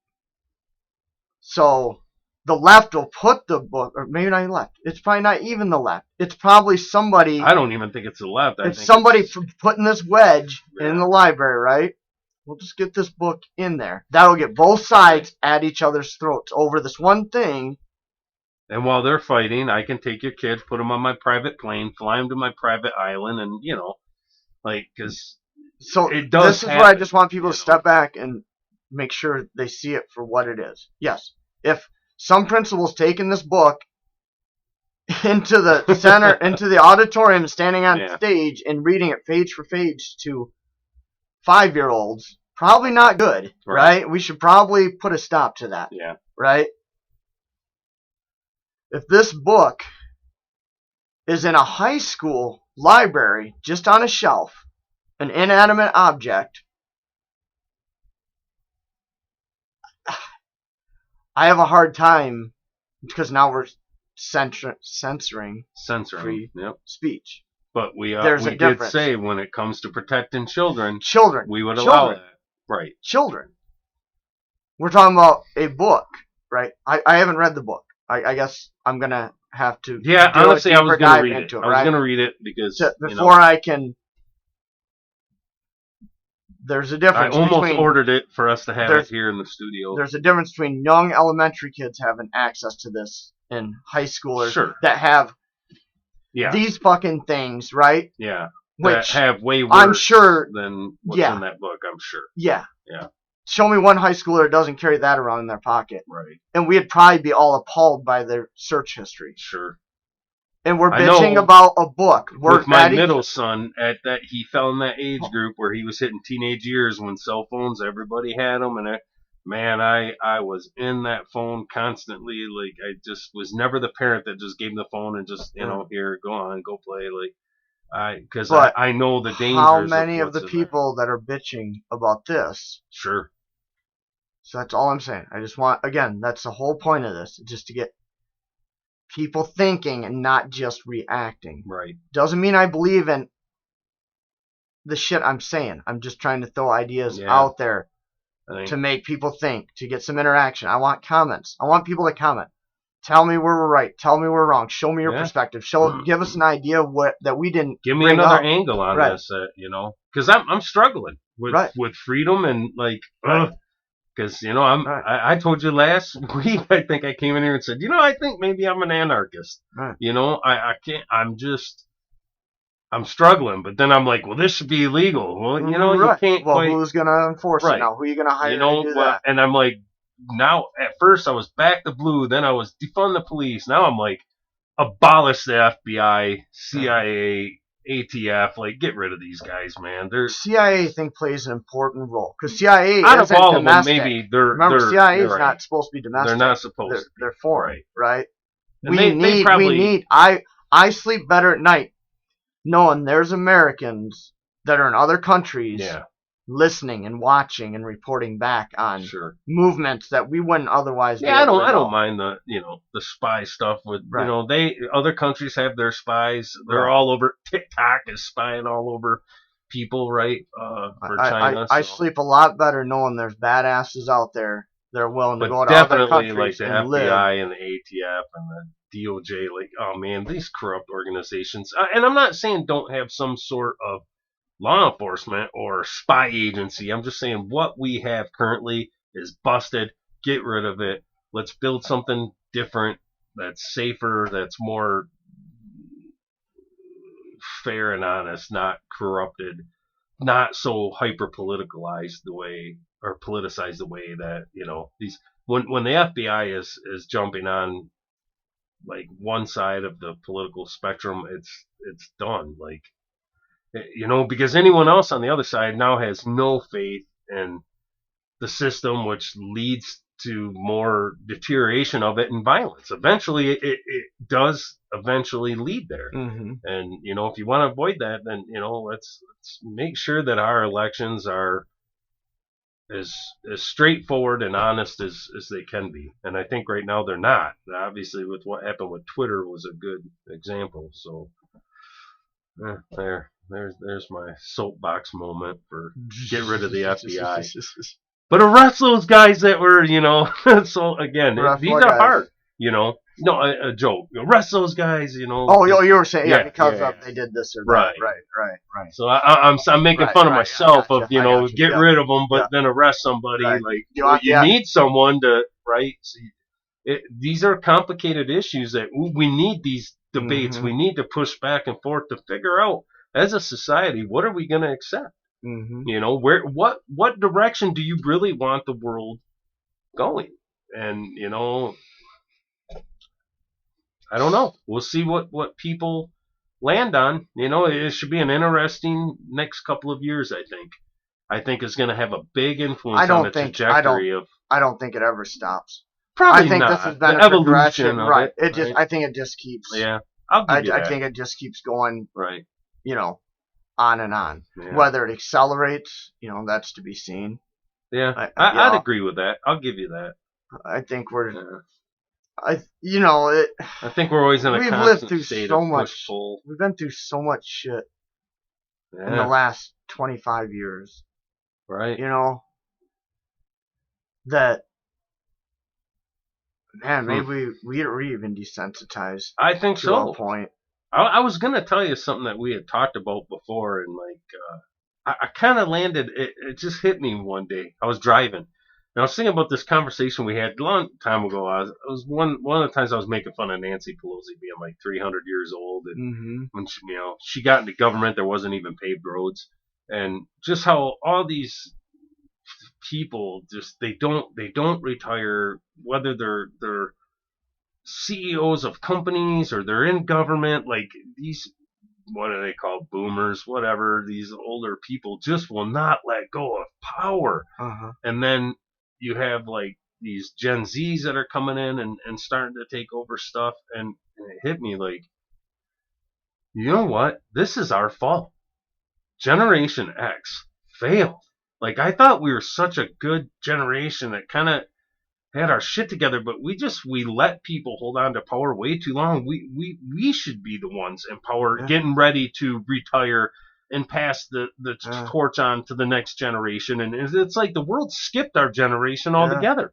So the left will put the book, or maybe not even left. It's probably not even the left. It's probably somebody. I don't even think it's the left. It's somebody putting this wedge in the library, right? We'll just get this book in there. That'll get both sides at each other's throats over this one thing. And while they're fighting, I can take your kids, put them on my private plane, fly them to my private island, and because it does. This is where I just want people to step back and make sure they see it for what it is. Yes, if some principal's taking this book into the center, into the auditorium, standing on stage and reading it page for page to 5-year-olds, probably not good, right? We should probably put a stop to that. Yeah. Right? If this book is in a high school library, just on a shelf, an inanimate object, I have a hard time, because now we're censoring free speech. But we did say when it comes to protecting children, we would allow that. Right. Children. We're talking about a book, right? I haven't read the book. I guess I'm going to have to honestly, I was going to read it. I was going to read it because before I can. There's a difference. I almost ordered it for us to have it here in the studio. There's a difference between young elementary kids having access to this and high schoolers that have these fucking things, right? Yeah. Which that have way worse than what's in that book, I'm sure. Yeah. Yeah. Show me one high schooler that doesn't carry that around in their pocket. Right. And we'd probably be all appalled by their search history. Sure. And we're bitching about a book. With my middle son, he fell in that age group where he was hitting teenage years when cell phones, everybody had them. And I was in that phone constantly. Like, I just was never the parent that just gave him the phone and just, here, go on, go play. Like, because I know the dangers. How many of the people that are bitching about this? Sure. So that's all I'm saying. I just want, again, that's the whole point of this, just to get people thinking and not just reacting. Right. Doesn't mean I believe in the shit I'm saying. I'm just trying to throw ideas out there to make people think, to get some interaction. I want comments. I want people to comment. Tell me where we're right. Tell me we're wrong. Show me your perspective. Give us an idea of that we didn't. Give me another angle on this. Because I'm struggling with freedom and because I told you last week. I think I came in here and said, I think maybe I'm an anarchist. Right. I can't. I'm struggling, but then I'm like, well, this should be illegal. Well, you can't. Well, who's gonna enforce it now? Who are you gonna hire to do that? And I'm like, now at first I was back to blue, then I was defund the police. Now I'm like, abolish the FBI, CIA, ATF. Like, get rid of these guys, man. CIA, I think, plays an important role because CIA out isn't of all domestic. of them, maybe they're. Remember, CIA is not supposed to be domestic. They're not supposed to. They're foreign, right? And we need. I sleep better at night knowing there's Americans that are in other countries listening and watching and reporting back on movements that we wouldn't otherwise. Yeah, I don't mind the spy stuff with other countries have their spies. They're all over. TikTok is spying all over people, right? For China. I sleep a lot better knowing there's badasses out there. They're willing to go to other countries like the and FBI and the ATF and the DOJ. Like, oh man, these corrupt organizations. And I'm not saying don't have some sort of law enforcement or spy agency. I'm just saying what we have currently is busted. Get rid of it. Let's build something different that's safer, that's more fair and honest, not corrupted, not so hyper politicalized the way or politicized the way that these when the FBI is jumping on like one side of the political spectrum, it's done. Like because anyone else on the other side now has no faith in the system, which leads to more deterioration of it and violence. Eventually, it does eventually lead there. Mm-hmm. And if you want to avoid that, then let's make sure that our elections are as straightforward and honest as they can be. And I think right now they're not. Obviously, with what happened with Twitter was a good example. So there's my soapbox moment for get rid of the FBI. But arrest those guys that were, so again, these are hard, No, a joke. Arrest those guys, Oh, you were saying, because they did this or that. Right. So I'm making fun of myself of, get rid of them, but then arrest somebody. Right. Like, you need someone to, right? So these are complicated issues that we need these debates. Mm-hmm. We need to push back and forth to figure out, as a society, what are we going to accept? Mm-hmm. What direction do you really want the world going? And I don't know. We'll see what people land on. It should be an interesting next couple of years. I think it's going to have a big influence on the trajectory of. I don't think it ever stops. Probably I think not. This has been the a evolution progression, of right? It, I think it just keeps. Yeah, I'll give you that. I think it just keeps going. Right. On and on. Yeah. Whether it accelerates, that's to be seen. Yeah, I'd agree with that. I'll give you that. I think we're. I think we're always in a constant state of push-pull. We've been through so much shit in the last 25 years. Right. That. Man, maybe we're even desensitized. I think to so. A point. I was gonna tell you something that we had talked about before, and I kind of landed. It just hit me one day. I was driving, and I was thinking about this conversation we had a long time ago. It was one of the times I was making fun of Nancy Pelosi being like 300 years old, and when she got into government, there wasn't even paved roads, and just how all these people they don't retire, whether they're CEOs of companies or they're in government, like these, what are they called, boomers, whatever, these older people just will not let go of power. And then you have like these Gen Zs that are coming in and starting to take over stuff, and it hit me like, you know what, this is our fault. Generation X failed. Like, I thought we were such a good generation that kind of had our shit together, but we let people hold on to power way too long. We should be the ones in power, getting ready to retire and pass the torch on to the next generation. And it's like the world skipped our generation altogether.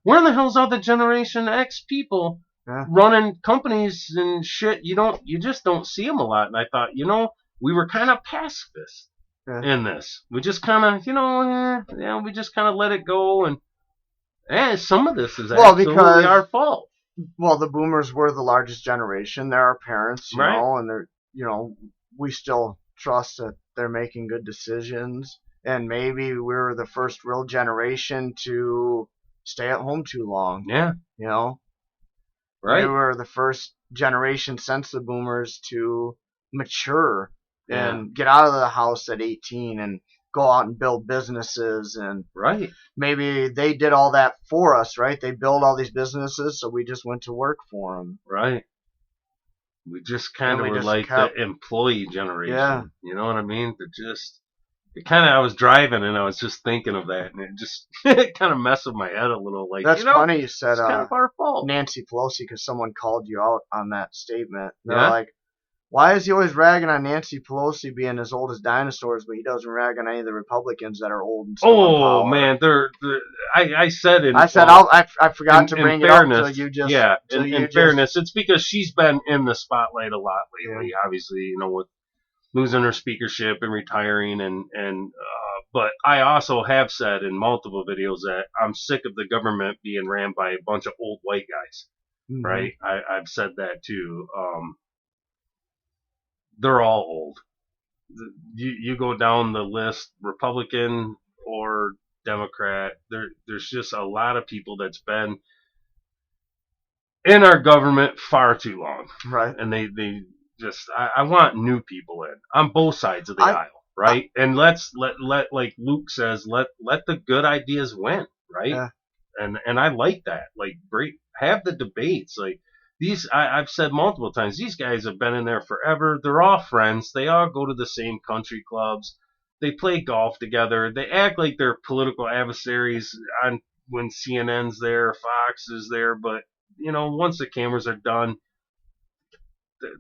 Where the hell's all the Generation X people running companies and shit? You just don't see them a lot. And I thought, we were kind of pacifist in this. We just kind of, we just kind of let it go. And some of this is absolutely our fault. Well, the boomers were the largest generation. They're our parents, you know, and they're, we still trust that they're making good decisions. And maybe we were the first real generation to stay at home too long. Yeah. Right. We were the first generation since the boomers to mature and get out of the house at 18 and go out and build businesses. And maybe they did all that for us, right? They built all these businesses, so we just went to work for them. Right. We just kind of were like the employee generation. Yeah. You know what I mean? They're just I was driving and I was just thinking of that, and it just it kind of messed with my head a little. Like, That's funny you said it's kind of our fault. Nancy Pelosi, because someone called you out on that statement. They're Yeah. like, why is he always ragging on Nancy Pelosi being as old as dinosaurs, but he doesn't rag on any of the Republicans that are old and still in power? Oh man, I said I forgot to bring it fairness, up till you just. Yeah, in fairness, it's because she's been in the spotlight a lot lately. Yeah. Obviously, with losing her speakership and retiring, but I also have said in multiple videos that I'm sick of the government being ran by a bunch of old white guys. Mm-hmm. Right? I've said that too. They're all old. You go down the list, Republican or Democrat, there's just a lot of people that's been in our government far too long. Right. And they just, I want new people in on both sides of the aisle, right? And let like Luke says, let the good ideas win, right? Yeah. And I like that. Like, have the debates. Like, I've said multiple times, these guys have been in there forever. They're all friends. They all go to the same country clubs. They play golf together. They act like they're political adversaries when CNN's there, Fox is there. But, once the cameras are done,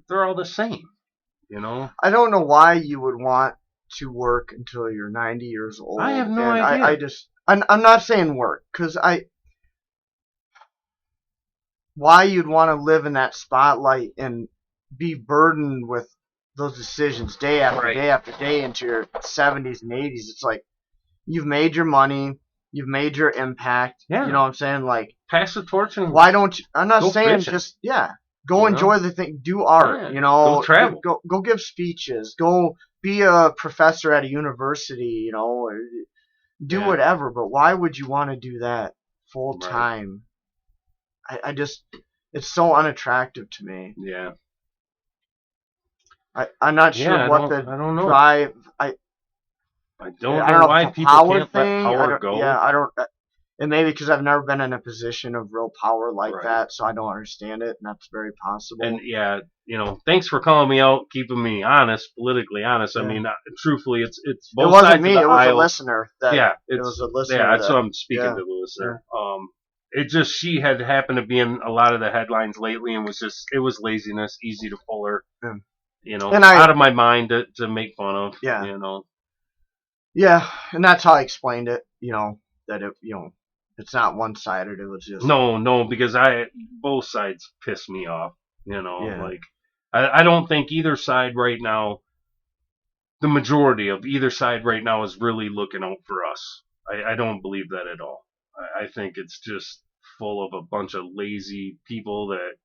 they're all the same, I don't know why you would want to work until you're 90 years old. I have no idea. I'm not saying work, because why you'd want to live in that spotlight and be burdened with those decisions day after day after day into your 70s and 80s. It's like, you've made your money, you've made your impact. Yeah. You know what I'm saying? Like, pass the torch and why don't you? I'm not saying fishing. Just go enjoy the thing, do art. Go travel, go give speeches, go be a professor at a university. Do whatever. But why would you want to do that full time? I just, it's so unattractive to me. Yeah. I'm not sure what the drive. I don't know why people can't let power go. Yeah, I don't. And maybe because I've never been in a position of real power like that, so I don't understand it, and that's very possible. And thanks for calling me out, keeping me honest, politically honest. Yeah. I mean, truthfully, it's both it wasn't sides me. Of the it was aisle. A listener. It was a listener. Yeah, that's what I'm speaking to the listener. Yeah. It just, she had happened to be in a lot of the headlines lately, and it was laziness, easy to pull her, out of my mind to make fun of. Yeah. Yeah, and that's how I explained it. That it, it's not one-sided. It was just no, because both sides piss me off. Like, I don't think either side right now. The majority of either side right now is really looking out for us. I don't believe that at all. I think it's just full of a bunch of lazy people that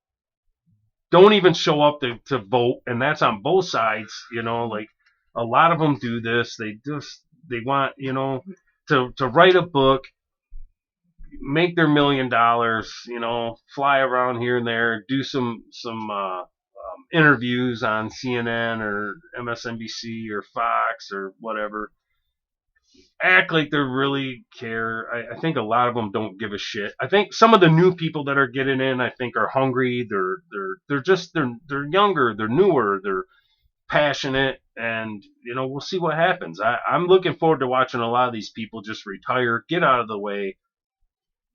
don't even show up to vote, and that's on both sides. Like, a lot of them do this. They want to write a book, make their $1 million, fly around here and there, do some interviews on CNN or MSNBC or Fox or whatever. Act like they really care. I think a lot of them don't give a shit. I think some of the new people that are getting in, I think, are hungry. They're younger, they're newer, they're passionate, and we'll see what happens. I'm looking forward to watching a lot of these people just retire, get out of the way.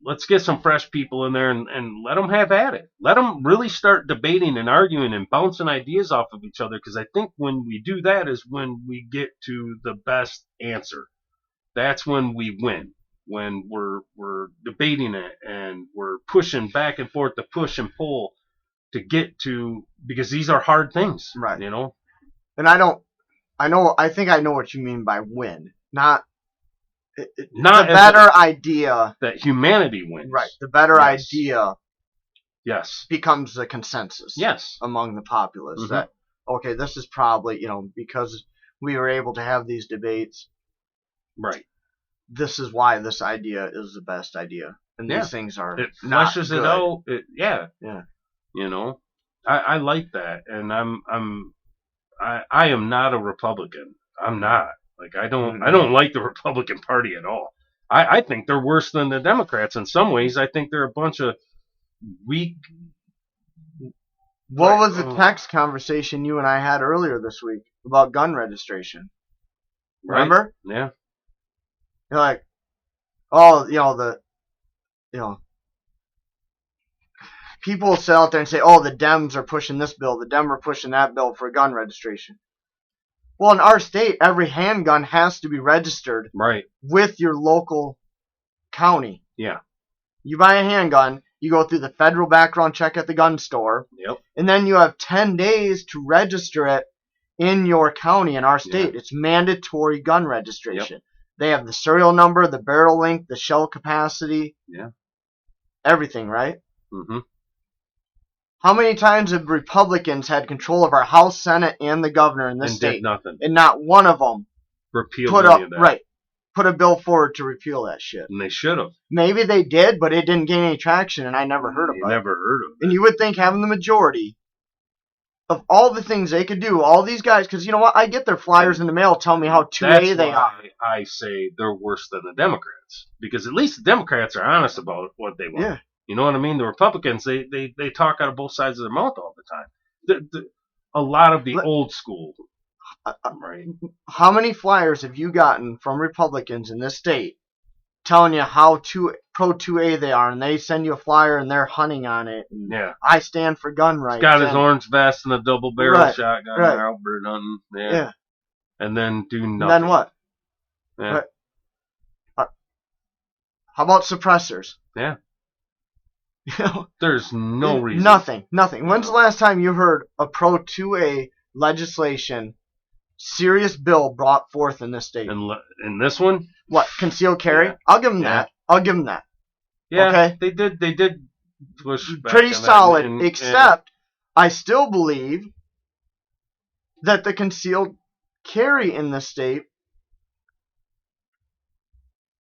Let's get some fresh people in there and let them have at it. Let them really start debating and arguing and bouncing ideas off of each other, because I think when we do that is when we get to the best answer. That's when we win. When we're debating it and we're pushing back and forth to push and pull to get to, because these are hard things, right? And I think I know what you mean by win, not not the better idea that humanity wins. Right. The better idea becomes the consensus. Yes. Among the populace. Mm-hmm. That, okay, this is probably, because we were able to have these debates. Right. This is why this idea is the best idea. And these things are it not fleshes good. It out. Yeah. I like that, and I am not a Republican. I'm not. Like, I don't like the Republican Party at all. I think they're worse than the Democrats in some ways. I think they're a bunch of weak. What was the text conversation you and I had earlier this week about gun registration? Remember? Right. Yeah. You're like, oh, people sit out there and say, oh, the Dems are pushing this bill, the Dems are pushing that bill for gun registration. Well, in our state, every handgun has to be registered with your local county. Yeah. You buy a handgun, you go through the federal background check at the gun store, and then you have 10 days to register it in your county. In our state, it's mandatory gun registration. They have the serial number, the barrel length, the shell capacity, everything, right? Mm-hmm. How many times have Republicans had control of our House, Senate, and the governor in this state? Did nothing. And not one of them put a bill forward to repeal that shit. And they should have. Maybe they did, but it didn't gain any traction, and I never heard of it. Never heard of it. And you would think having the majority of all the things they could do, all these guys, because you know what? I get their flyers in the mail telling me how 2A they are. I say they're worse than the Democrats. Because at least the Democrats are honest about what they want. Yeah. You know what I mean? The Republicans, they talk out of both sides of their mouth all the time. A lot of the old school. Right. How many flyers have you gotten from Republicans in this state telling you how pro 2A they are, and they send you a flyer and they're hunting on it? And I stand for gun rights. He's got his orange vest and a double barrel shotgun. They're out bird hunting. Yeah. And then do nothing. And then what? Yeah. How about suppressors? Yeah. There's no reason. Nothing. When's the last time you heard a pro 2A legislation serious bill brought forth in this state? In this one? What, concealed carry? Yeah. I'll give them that. Yeah, okay? They did push back pretty solid, except I still believe that the concealed carry in this state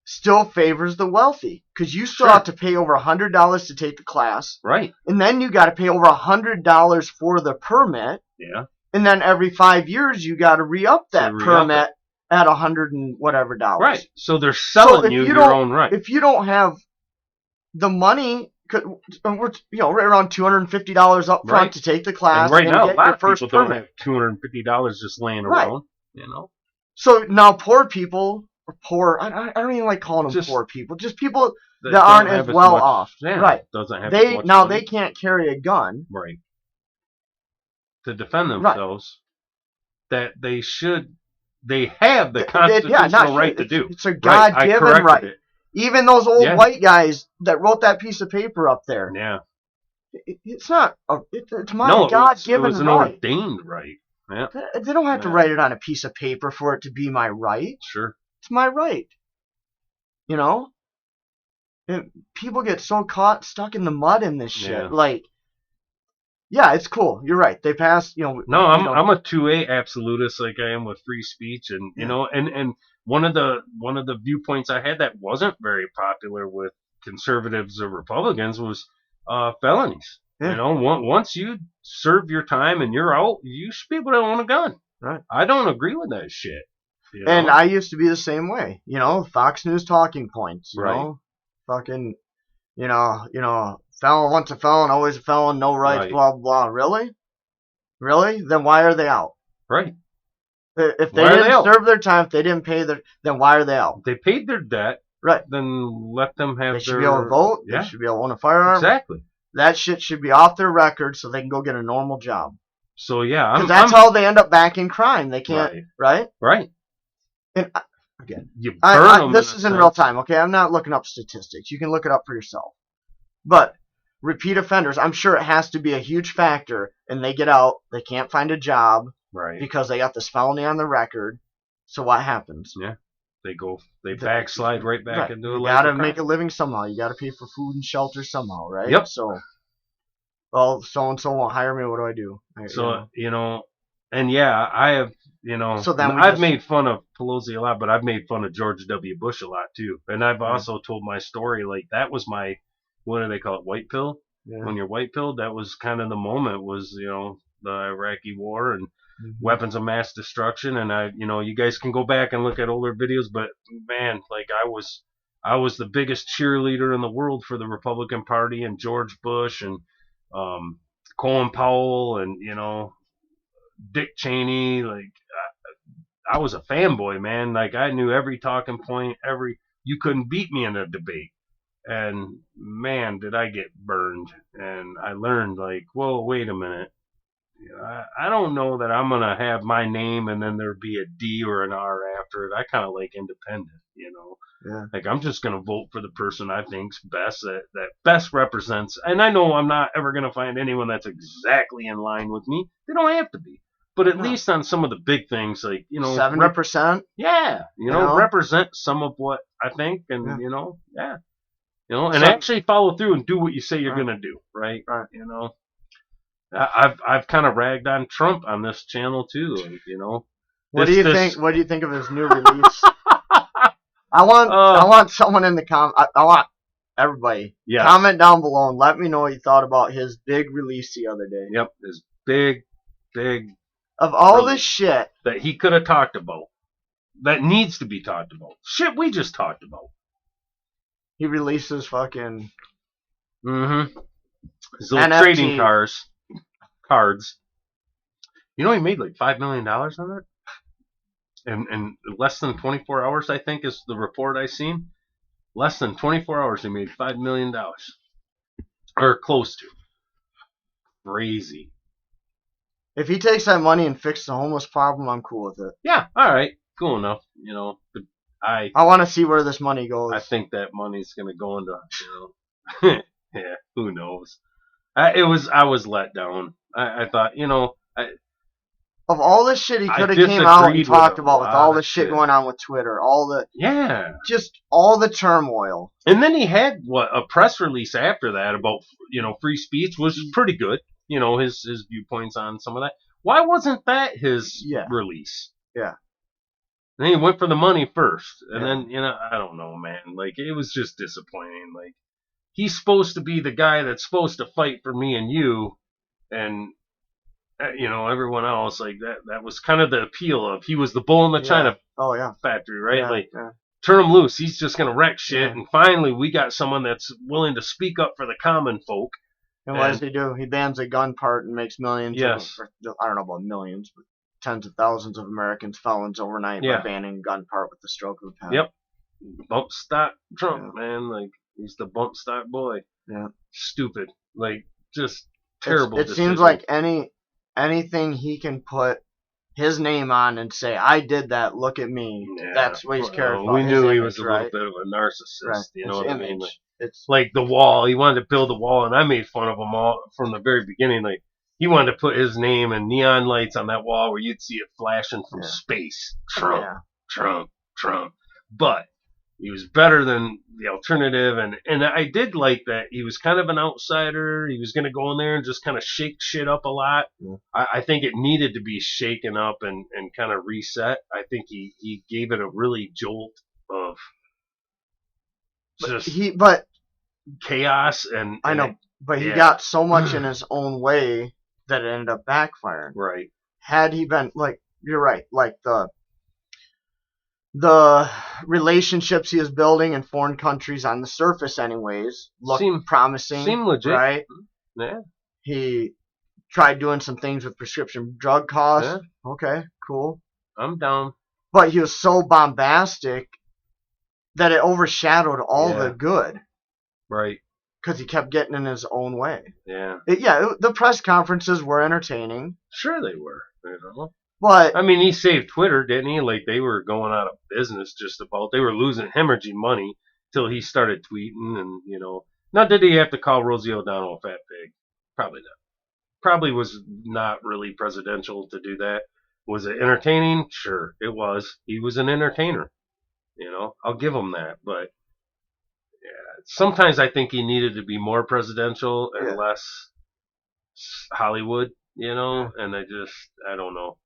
still favors the wealthy, because you still have to pay over $100 to take the class. Right. And then you got to pay over $100 for the permit. Yeah. And then every 5 years you got to re-up that permit at $100 and whatever dollars. Right. So they're selling you your own right. If you don't have the money, we're right around $250 up front to take the class and now, get your first people permit. Don't have $250 just laying around. You know. So now poor people. I don't even like calling them poor people. Just people that aren't as well off. Yeah, right. Doesn't have they can't carry a gun. Right. To defend themselves. Right. That they have the constitutional right to do. It's a God-given right. Even those old white guys that wrote that piece of paper up there. Yeah. It's not. It's my God-given right. It was an ordained right. Yeah. They don't have to write it on a piece of paper for it to be my right. Sure. It's my right. You know? People get so stuck in the mud in this shit. Yeah. It's cool. You're right. They passed, No, I'm a 2A absolutist like I am with free speech, and you know, and one of the viewpoints I had that wasn't very popular with conservatives or Republicans was felonies. Yeah. You know, once you serve your time and you're out, you should be able to own a gun. Right. I don't agree with that shit. You know? And I used to be the same way. You know, Fox News talking points. You right. know, fucking, felon, once a felon, always a felon, no rights, blah, blah. Really? Then why are they out? Right. If they didn't serve their time, if they didn't pay then why are they out? They paid their debt. Right. Then let them have They should be able to vote. Yeah. They should be able to own a firearm. Exactly. That shit should be off their record so they can go get a normal job. So, yeah. Because that's how they end up back in crime. They can't, right? Right. And again, you burn them this is in real time, okay? I'm not looking up statistics. You can look it up for yourself. But repeat offenders, I'm sure it has to be a huge factor, and they get out, they can't find a job because they got this felony on the record. So what happens? Yeah. They backslide right back into a life. You gotta make a living somehow. You gotta pay for food and shelter somehow, right? Yep. So, well, so-and-so won't hire me, what do I do? And yeah, I have, so then I've made fun of Pelosi a lot, but I've made fun of George W. Bush a lot too. And I've also told my story, like that was my, what do they call it, white pill? Yeah. When you're white pilled, that was kind of the moment was, the Iraqi war and weapons of mass destruction. And you guys can go back and look at older videos, but man, like I was the biggest cheerleader in the world for the Republican Party and George Bush and Colin Powell and, Dick Cheney, like I was a fanboy, man. Like I knew every talking point, you couldn't beat me in a debate. And man, did I get burned. And I learned like, whoa, wait a minute. I don't know that I'm gonna have my name and then there be a D or an R after it. I kind of like independent, Yeah. Like I'm just gonna vote for the person I think's best that best represents. And I know I'm not ever gonna find anyone that's exactly in line with me. They don't have to be, but at least on some of the big things, like 70%. Yeah, represent some of what I think, and and actually follow through and do what you say you're gonna do, right? Right. I've kind of ragged on Trump on this channel too, like, What do you think? What do you think of his new release? I want someone in the I want everybody comment down below and let me know what you thought about his big release the other day. Yep, his big of all the shit that he could have talked about, that needs to be talked about. Shit, we just talked about. He releases fucking his little NFT trading cards. He made like $5 million on it. And less than 24 hours, I think, is the report I seen. Less than 24 hours, he made $5 million. Or close to. Crazy. If he takes that money and fixes the homeless problem, I'm cool with it. Yeah, all right. Cool enough. But I want to see where this money goes. I think that money's going to go into, yeah, who knows. I was let down. I thought, of all the shit he could have came out and talked about with all the shit going on with Twitter, just all the turmoil. And then he had a press release after that about free speech, was pretty good. His viewpoints on some of that. Why wasn't that his release? Yeah. And then he went for the money first, and then I don't know, man. Like it was just disappointing. Like he's supposed to be the guy that's supposed to fight for me and you, and everyone else, like that was kind of the appeal of he was the bull in the China factory, right? Turn him loose. He's just going to wreck shit. And finally, we got someone that's willing to speak up for the common folk. And what does he do? He bans a gun part and makes millions. Yes. I don't know about millions, but tens of thousands of Americans felons overnight by banning a gun part with the stroke of a pen. Yep. Bump stock Trump, man. Like, he's the bump stock boy. Yeah. Stupid. Like, just terrible. It seems like anything he can put his name on and say, I did that, look at me. That's what he's careful about. We knew he was a little bit of a narcissist. Right. You know what I mean? It's like the wall. He wanted to build a wall, and I made fun of him all from the very beginning. Like, he wanted to put his name and neon lights on that wall where you'd see it flashing from space. Trump, Trump, Trump. But he was better than the alternative, and I did like that he was kind of an outsider. He was going to go in there and just kind of shake shit up a lot. Yeah. I think it needed to be shaken up and kind of reset. I think he gave it a really jolt of but chaos and I know, but he got so much in his own way that it ended up backfiring. Right. Had he been you're right, like the relationships he is building in foreign countries on the surface anyways look promising. Seem legit. Right? Yeah. He tried doing some things with prescription drug costs. Yeah. Okay, cool. I'm down. But he was so bombastic that it overshadowed all the good. Right. Because he kept getting in his own way. Yeah. The press conferences were entertaining. Sure they were. But I mean, he saved Twitter, didn't he? Like, they were going out of business just about. They were losing hemorrhaging money till he started tweeting and, Now, did he have to call Rosie O'Donnell a fat pig? Probably not. Probably was not really presidential to do that. Was it entertaining? Sure, it was. He was an entertainer. I'll give him that. But, yeah, sometimes I think he needed to be more presidential and less Hollywood, and I don't know.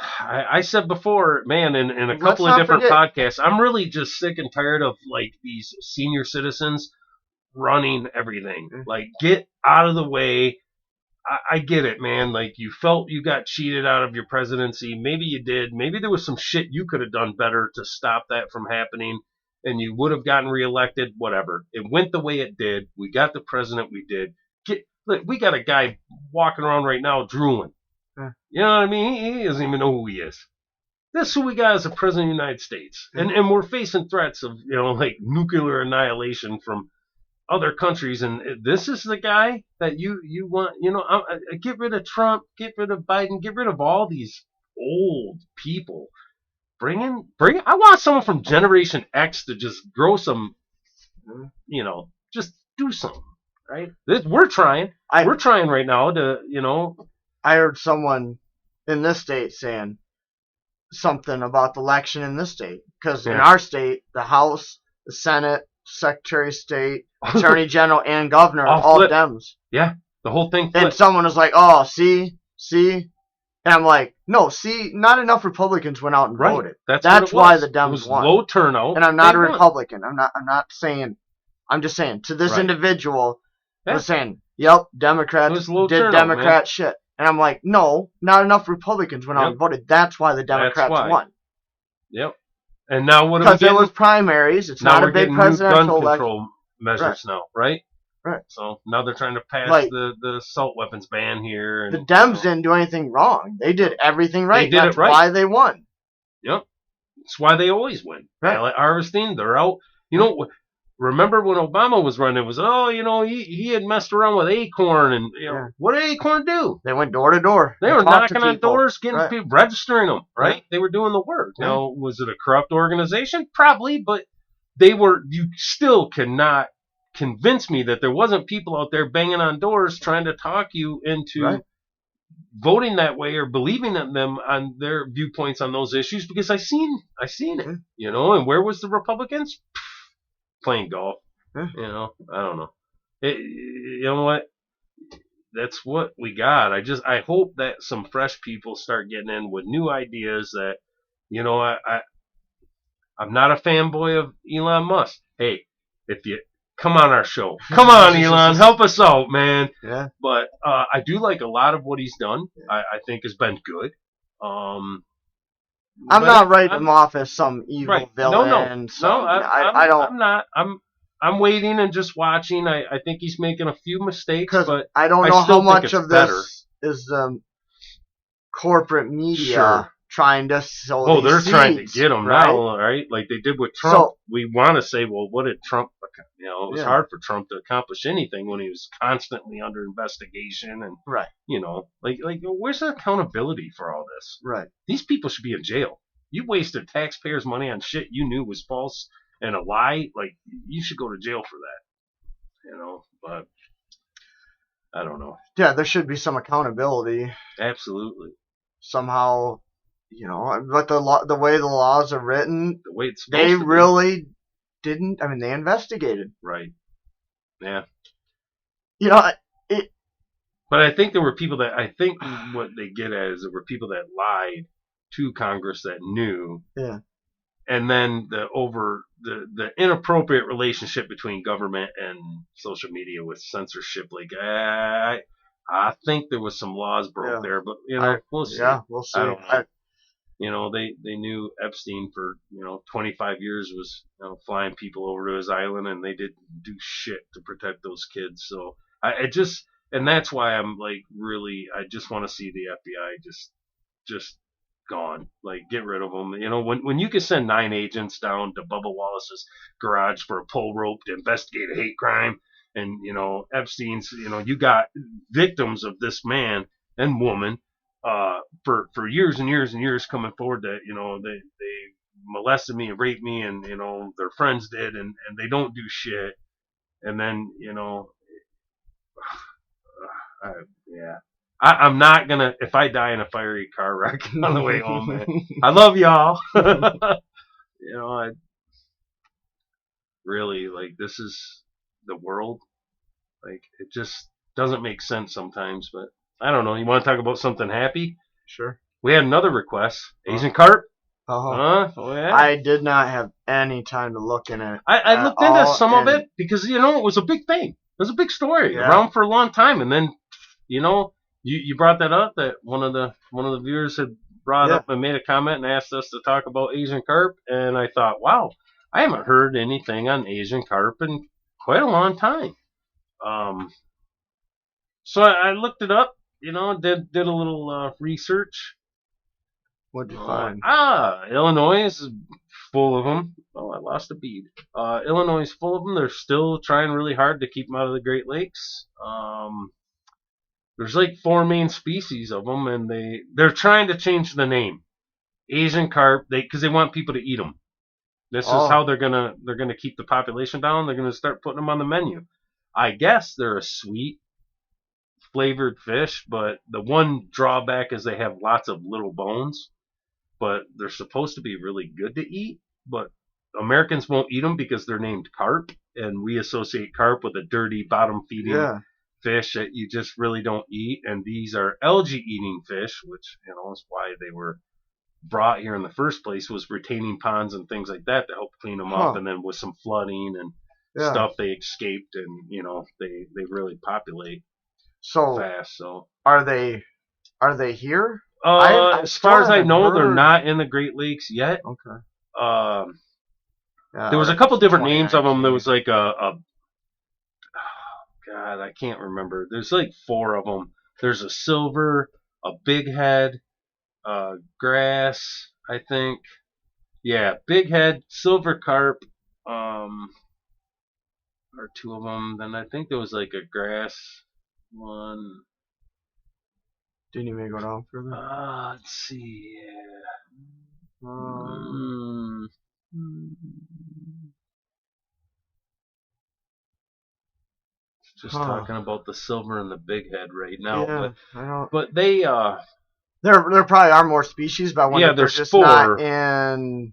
I said before, man, in a couple of different podcasts, I'm really just sick and tired of like these senior citizens running everything. Like, get out of the way. I get it, man. Like, you felt you got cheated out of your presidency. Maybe you did. Maybe there was some shit you could have done better to stop that from happening, and you would have gotten reelected. Whatever. It went the way it did. We got the president we did. Look, we got a guy walking around right now drooling. You know what I mean? He doesn't even know who he is. That's who we got as a president of the United States. And we're facing threats of, like nuclear annihilation from other countries. And this is the guy that you want, get rid of Trump, get rid of Biden, get rid of all these old people. I want someone from Generation X to just grow some, just do something. Right? We're trying. We're trying right now to, I heard someone in this state saying something about the election in this state. Because in our state, the House, the Senate, Secretary of State, Attorney General, and Governor are all Dems. Yeah, the whole thing flipped. And someone was like, oh, see? And I'm like, no, see, not enough Republicans went out and voted. That's why the Dems won. Low turnout. And I'm not a Republican. I'm not saying, I'm just saying, to this individual, was saying, yep, Democrats did Democrat shit. And I'm like, no, not enough Republicans went out and voted. That's why the Democrats won. Yep. And now what are we getting? Because it was primaries. It's not a big presidential election. Gun control measures now, right? Right. So now they're trying to pass the assault weapons ban here. And, the Dems didn't do anything wrong. They did everything right. That's why they won. Yep. That's why they always win. Right. Ballot harvesting, they're out. Remember when Obama was running, it was, he had messed around with Acorn. And what did Acorn do? They went door to door. They were knocking on doors, getting people, registering them, right? They were doing the work. Right. Now, was it a corrupt organization? Probably, but you still cannot convince me that there wasn't people out there banging on doors trying to talk you into voting that way or believing in them on their viewpoints on those issues, because I seen it, and where was the Republicans? Playing golf. I don't know. You know what? That's what we got. I hope that some fresh people start getting in with new ideas that, I'm not a fanboy of Elon Musk. Hey, if you come on our show, come on, Elon, help us out, man. Yeah. But I do like a lot of what he's done. I think has been good. I'm not writing him off as some evil villain. No, I don't. I'm not. I'm waiting and just watching. I think he's making a few mistakes, but I don't know how much of this is the corporate media trying to sow these they're seeds, trying to get him now, right? Like they did with Trump. So, we want to say, well, what did Trump? It was hard for Trump to accomplish anything when he was constantly under investigation, and like where's the accountability for all this? Right. These people should be in jail. You wasted taxpayers' money on shit you knew was false and a lie. Like, you should go to jail for that. But I don't know. Yeah, there should be some accountability. Absolutely. Somehow, but the way the laws are written, the way it's they really didn't. I mean, they investigated. Right. Yeah. But I think there were people that, what they get at is there were people that lied to Congress that knew. Yeah. And then the inappropriate relationship between government and social media with censorship, like I think there was some laws broke there, but we'll see. Yeah, we'll see. I don't know. They knew Epstein for 25 years was flying people over to his island, and they didn't do shit to protect those kids. So and that's why I'm like I just want to see the FBI just gone. Like, get rid of them. When you can send 9 agents down to Bubba Wallace's garage for a pull rope to investigate a hate crime, and Epstein's, you got victims of this man and woman for years and years and years coming forward that they molested me and raped me, and their friends did, and they don't do shit, and then I'm not gonna, if I die in a fiery car wreck on the way home, man. I love y'all. I really, like, this is the world. Like, it just doesn't make sense sometimes, but I don't know. You want to talk about something happy? Sure. We had another request. Asian Carp? Oh yeah. I did not have any time to look in it. I looked into some of it because, it was a big thing. It was a big story around for a long time, and then, you brought that up, that one of the viewers had brought up and made a comment and asked us to talk about Asian Carp, and I thought, wow, I haven't heard anything on Asian Carp in quite a long time. So I looked it up, did a little research. What'd you find? Illinois is full of them. Oh, I lost a bead. Illinois is full of them. They're still trying really hard to keep them out of the Great Lakes. There's like 4 main species of them, and they're trying to change the name. Asian carp, because they want people to eat them. This is how they're gonna keep the population down. They're gonna start putting them on the menu. I guess they're a sweet flavored fish, but the one drawback is they have lots of little bones. But they're supposed to be really good to eat. But Americans won't eat them because they're named carp, and we associate carp with a dirty bottom feeding fish that you just really don't eat. And these are algae eating fish, which is why they were brought here in the first place, was retaining ponds and things like that to help clean them up. And then with some flooding and stuff, they escaped, and they really populate fast. So are they here? As far as I know, they're not in the Great Lakes yet. Okay. There was a couple different names of them. There was like God, I can't remember. There's like 4 of them. There's a silver, a big head, grass, I think. Yeah, big head, silver carp, or 2 of them. Then I think there was like a grass one. Didn't even go down further? Let's see. Yeah. Just talking about the silver and the big head right now. But they there probably are more species, but I wonder if there's just 4. Not in.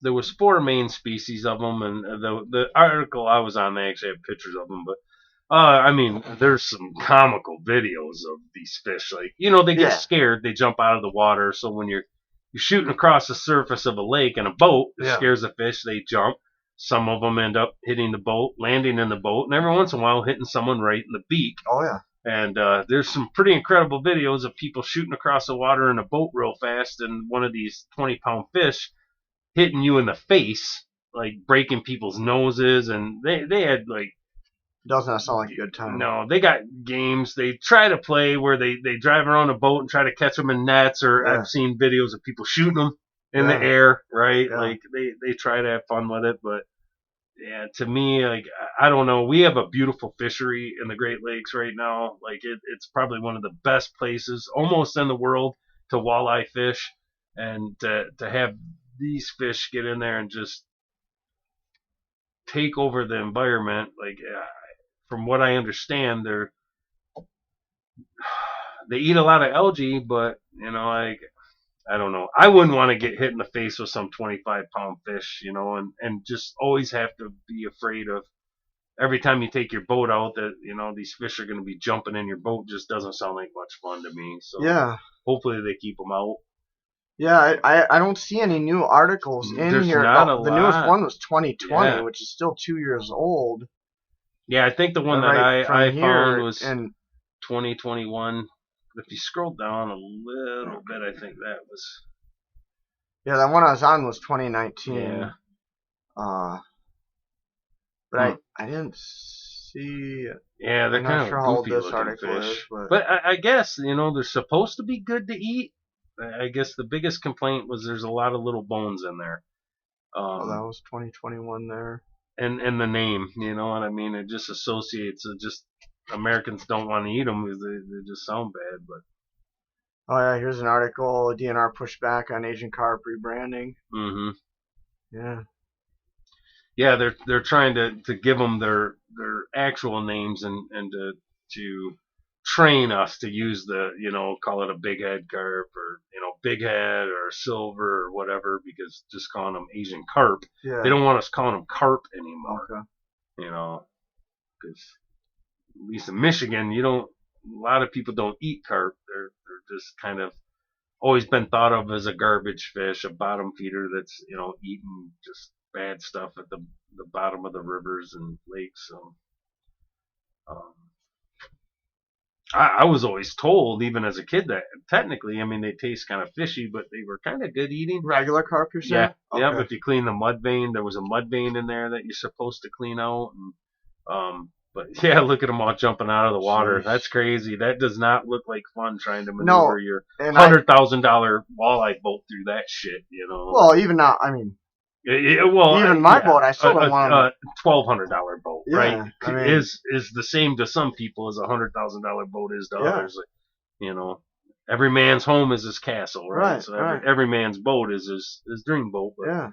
There was 4 main species of them, and the article I was on, they actually have pictures of them. But I mean, there's some comical videos of these fish. Like, they get scared, they jump out of the water. So when you're shooting across the surface of a lake in a boat, it scares the fish, they jump. Some of them end up hitting the boat, landing in the boat, and every once in a while hitting someone right in the beak. Oh, yeah. And there's some pretty incredible videos of people shooting across the water in a boat real fast, and one of these 20-pound fish hitting you in the face, like breaking people's noses. And they had like... Doesn't sound like a good time. No, they got games. They try to play where they drive around a boat and try to catch them in nets, or I've seen videos of people shooting them in the air, right? Yeah. Like they try to have fun with it, but yeah, to me, like, I don't know. We have a beautiful fishery in the Great Lakes right now. Like it's probably one of the best places almost in the world to walleye fish, and to have these fish get in there and just take over the environment. Like, from what I understand, they eat a lot of algae, but like, I don't know. I wouldn't want to get hit in the face with some 25-pound fish, and just always have to be afraid of every time you take your boat out that these fish are going to be jumping in your boat. Just doesn't sound like much fun to me. So hopefully they keep them out. Yeah, I don't see any new articles in There's here. Not the newest one was 2020, which is still 2 years old. Yeah, I think the one that I found was 2021. If you scroll down a little bit, I think that was... Yeah, that one I was on was 2019. Yeah. But I didn't see... Yeah, they're kind of goofy looking fish. But I guess, they're supposed to be good to eat. I guess the biggest complaint was there's a lot of little bones in there. That was 2021 there. And the name, you know what I mean? It just associates it. Just Americans don't want to eat them because they just sound bad. But oh yeah, here's an article: DNR pushback on Asian Carp rebranding. Mm-hmm. Yeah. Yeah, they're trying to give them their actual names and to train us to use call it a big head carp or big head or silver or whatever, because just calling them Asian carp, they don't want us calling them carp anymore. Okay. Because at least in Michigan, a lot of people don't eat carp. They're just kind of always been thought of as a garbage fish, a bottom feeder that's eating just bad stuff at the bottom of the rivers and lakes. So I was always told, even as a kid, that technically, they taste kind of fishy, but they were kind of good eating. Regular carp, you're saying? Yeah. Okay. If you clean the mud vein, there was a mud vein in there that you're supposed to clean out. And But yeah, look at them all jumping out of the water. Jeez. That's crazy. That does not look like fun trying to maneuver your $100,000 walleye boat through that shit. You know. Well, even now, I mean. Well, even my boat, I still don't want a $1,200 boat, right? I mean, is the same to some people as a $100,000 boat is to others. You know, every man's home is his castle, right? So every man's boat is his dream boat. But,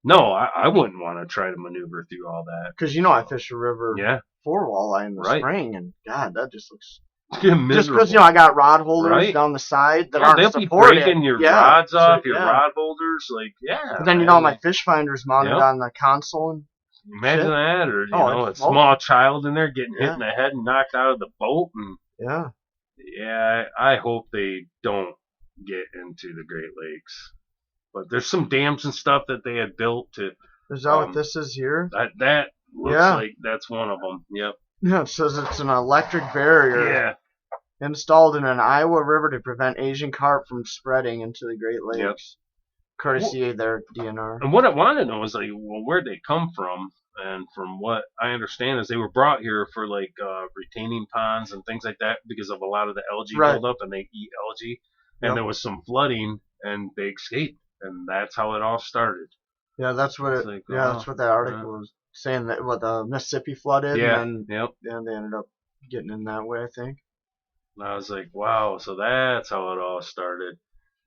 no, I wouldn't want to try to maneuver through all that. Because I fish a river for walleye in the spring, and God, that just looks. Just because I got rod holders down the side that aren't they'll supported. Be breaking your rods off, your rod holders, But then my fish finder's mounted on the console. And imagine that, or a small child in there getting hit in the head and knocked out of the boat, and I hope they don't get into the Great Lakes. But there's some dams and stuff that they had built to. Is that what this is here? That looks like that's one of them. Yep. Yeah, it says it's an electric barrier. Yeah. Installed in an Iowa river to prevent Asian carp from spreading into the Great Lakes, courtesy of their DNR. And what I want to know is where'd they come from? And from what I understand is they were brought here for retaining ponds and things like that because of a lot of the algae buildup, and they eat algae. And there was some flooding, and they escaped, and that's how it all started. Yeah, that's what that's what that article was saying, that the Mississippi flooded, and then they ended up getting in that way, I think. And I was like, wow, so that's how it all started.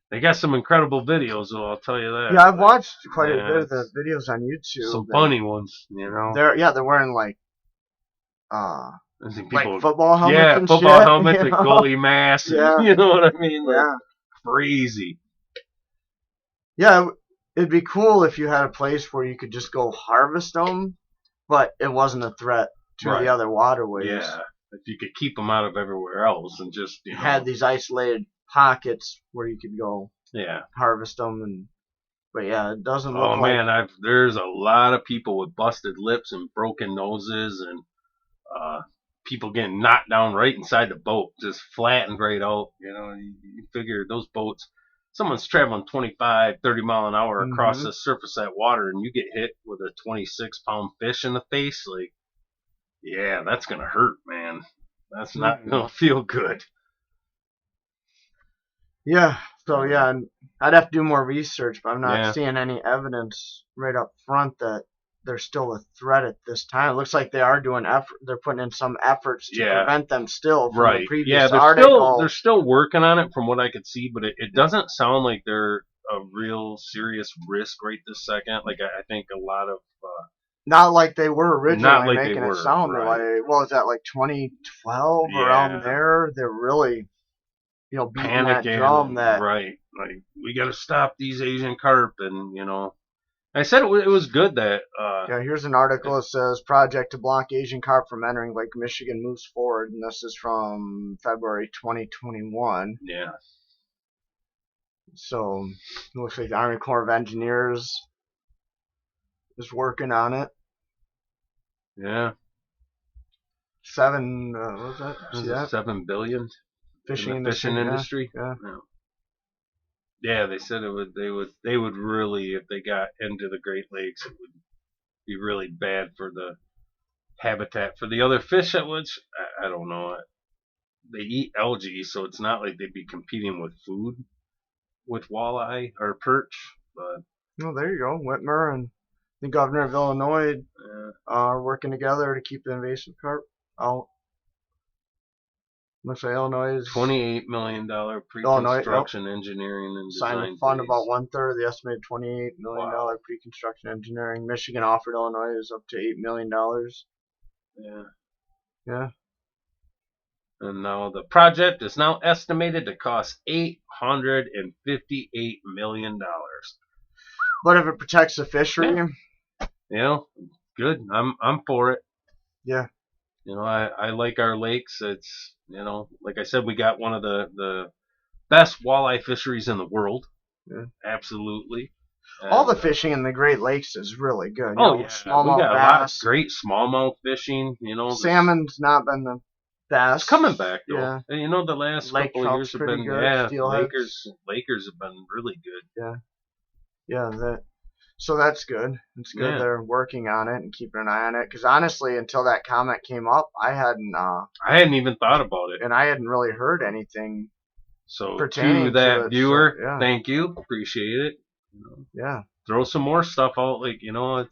They got some incredible videos, though, I'll tell you that. Yeah, I've watched quite a bit of the videos on YouTube. Some funny ones, They're wearing football helmets. Yeah, and football shit, helmets and goalie masks. Yeah. You know what I mean? Crazy. Yeah, it'd be cool if you had a place where you could just go harvest them, but it wasn't a threat to the other waterways. Yeah. If you could keep them out of everywhere else and just had these isolated pockets where you could go harvest them, but it doesn't look like. Oh man, there's a lot of people with busted lips and broken noses, and people getting knocked down right inside the boat, just flattened right out. You figure those boats, someone's traveling 25, 30 mile an hour across the surface of that water, and you get hit with a 26-pound fish in the face, yeah, that's going to hurt, man. That's not going to feel good. Yeah, so and I'd have to do more research, but I'm not seeing any evidence right up front that they're still a threat at this time. It looks like they are doing effort. They're putting in some efforts to prevent them still from the previous article. They're still working on it from what I could see, but it doesn't sound like they're a real serious risk right this second. I think a lot of... not like they were originally making it sound like. What was that, 2012 around there? They're really, beating panicking, that drum that we got to stop these Asian carp, and I said it was good that. Here's an article that says project to block Asian carp from entering Lake Michigan moves forward, and this is from February 2021. Yeah. So it looks like the Army Corps of Engineers is working on it. Yeah. What was that? See that? $7 billion. Fishing industry. Yeah. Yeah, they said they would really, if they got into the Great Lakes, it would be really bad for the habitat for the other fish, which I don't know. They eat algae, so it's not like they'd be competing with food with walleye or perch. But there you go. Whitmer and the governor of Illinois are working together to keep the invasive carp out. Looks like Illinois is $28 million pre-construction engineering and design. Signed a fund about 1/3 of the estimated $28 million pre-construction engineering. Michigan offered Illinois is up to $8 million. Yeah. And now the project is now estimated to cost $858 million. But if it protects the fishery, good. I'm for it. Yeah. I like our lakes. It's like I said, we got one of the best walleye fisheries in the world. Yeah. Absolutely. All the fishing in the Great Lakes is really good. Smallmouth bass. A lot of great smallmouth fishing. Salmon's not been the best. It's coming back though. Yeah. And the last couple of years have been good. Lakers have been really good. Yeah. So that's good. It's good they're working on it and keeping an eye on it. Because honestly, until that comment came up, I hadn't even thought about it, and I hadn't really heard anything. So pertaining to that to it, viewer, so, thank you, appreciate it. Throw some more stuff out. Like we want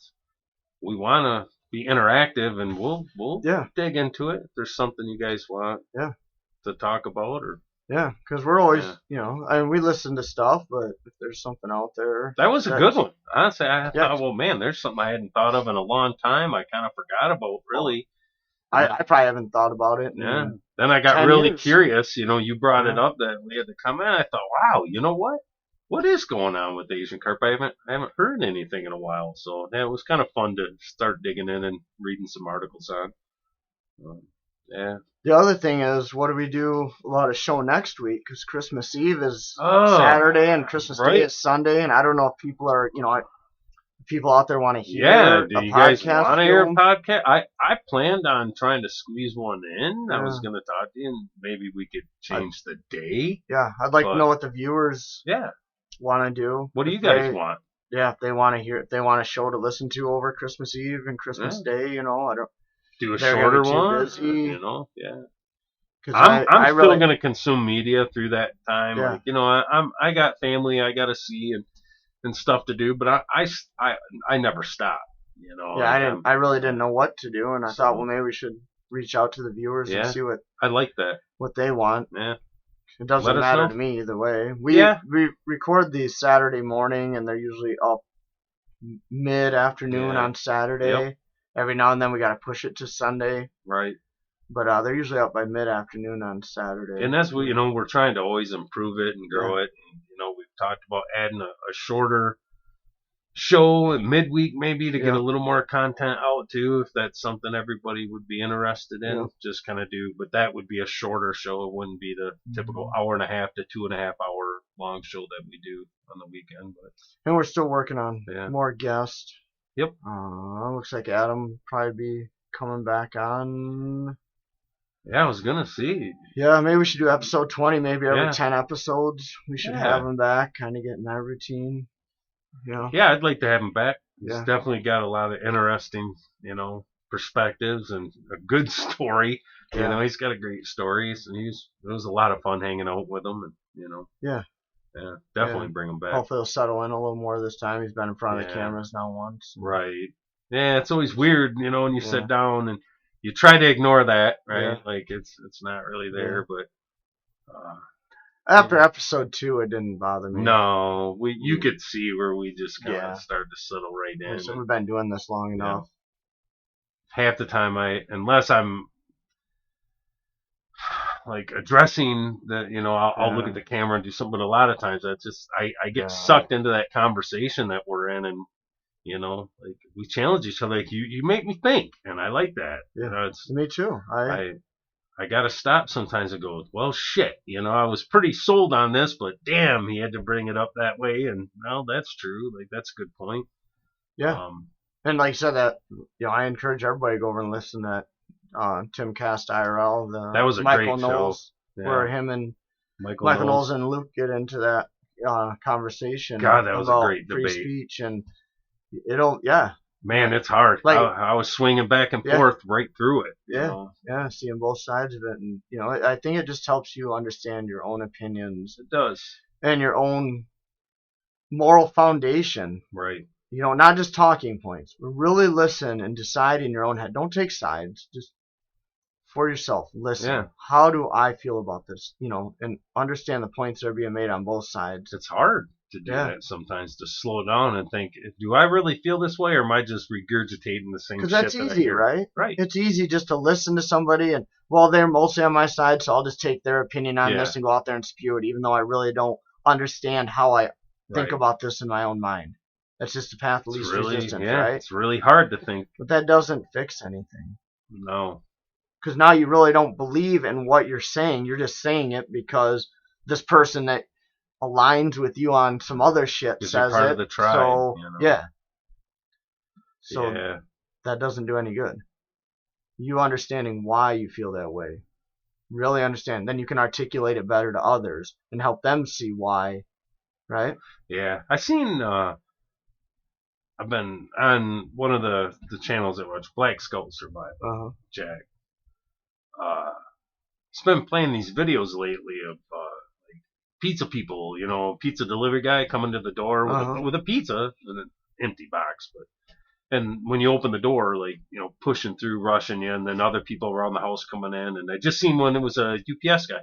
to be interactive, and we'll dig into it if there's something you guys want to talk about or. Yeah, because we're always, we listen to stuff, but if there's something out there. That was a good one. Honestly, I thought, well, man, there's something I hadn't thought of in a long time. I kind of forgot about, really. I probably haven't thought about it. Then I got really curious. You brought it up that we had to come in. I thought, wow, you know what? What is going on with Asian Carp? I haven't heard anything in a while. So it was kind of fun to start digging in and reading some articles on. The other thing is, what do we do about a show next week? Because Christmas Eve is Saturday and Christmas Day is Sunday, and I don't know if people are, people out there want to hear do you guys want to hear a podcast? I planned on trying to squeeze one in. I was going to talk to you, and maybe we could change the day. Yeah, I'd like to know what the viewers want to do. What do you guys want? Yeah, if they want to hear, if they want a show to listen to over Christmas Eve and Christmas Day, I don't. Do a shorter one, busy. I'm still going to consume media through that time. Like, I got family I got to see and stuff to do, but I never stop. I really didn't know what to do, and I thought, well, maybe we should reach out to the viewers and see I like that what they want. Yeah, it doesn't matter to me either way. We record these Saturday morning, and they're usually up mid-afternoon on Saturday. Yep. Every now and then we got to push it to Sunday. Right. But they're usually up by mid-afternoon on Saturday. And that's what, we're trying to always improve it and grow it. And, we've talked about adding a shorter show midweek maybe to get a little more content out too, if that's something everybody would be interested in. Just kind of but that would be a shorter show. It wouldn't be the typical hour and a half to 2.5 hour long show that we do on the weekend. And we're still working on more guests. Yep. Looks like Adam probably be coming back on. Yeah, I was gonna see. Yeah, maybe we should do episode 20. Maybe every 10 episodes, we should have him back, kind of get in that routine. Yeah, I'd like to have him back. He's definitely got a lot of interesting, perspectives and a good story. He's got a great stories, and it was a lot of fun hanging out with him, and Yeah, definitely bring him back. Hopefully he'll settle in a little more this time. He's been in front of the cameras now once. Right. Yeah, it's always weird, when you sit down and you try to ignore that, right? Like it's not really there, but after episode 2, it didn't bother me. No, you could see where we just kind of started to settle right in. So we've been doing this long enough. Half the time, unless I'm like addressing the, I'll look at the camera and do something. But a lot of times, that's just I get sucked into that conversation that we're in, and like we challenge each other. Like you make me think, and I like that. Yeah, me too. I gotta stop sometimes and go, well, shit. I was pretty sold on this, but damn, he had to bring it up that way, and well, that's true. Like that's a good point. Yeah. And like you said, that I encourage everybody to go over and listen to that. Tim Cast IRL, that was a Michael great Knowles, show. Where him and Michael Knowles and Luke get into that conversation. God, that was a great free debate. Speech, and man, it's hard. Like, I was swinging back and forth right through it. Yeah, seeing both sides of it, and I think it just helps you understand your own opinions. It does, and your own moral foundation. Right. Not just talking points. Really listen and decide in your own head. Don't take sides. Just for yourself, listen. Yeah. How do I feel about this? And understand the points that are being made on both sides. It's hard to do that sometimes, to slow down and think, do I really feel this way, or am I just regurgitating the same shit? Because that's easy, right? Right. It's easy just to listen to somebody and, they're mostly on my side, so I'll just take their opinion on this and go out there and spew it, even though I really don't understand how I think about this in my own mind. That's just the path of least resistance, right? It's really hard to think. But that doesn't fix anything. No. Because now you really don't believe in what you're saying. You're just saying it because this person that aligns with you on some other shit says part it. Of the tribe, so So that doesn't do any good. You understanding why you feel that way, really understand. Then you can articulate it better to others and help them see why, right? Yeah, I seen I've been on one of the channels that watch Black Skull Survival. Jack. He's been playing these videos lately of like pizza people, pizza delivery guy coming to the door with a pizza in an empty box, and when you open the door, like, pushing through, rushing you, and then other people around the house coming in, and I just seen one. It was a UPS guy.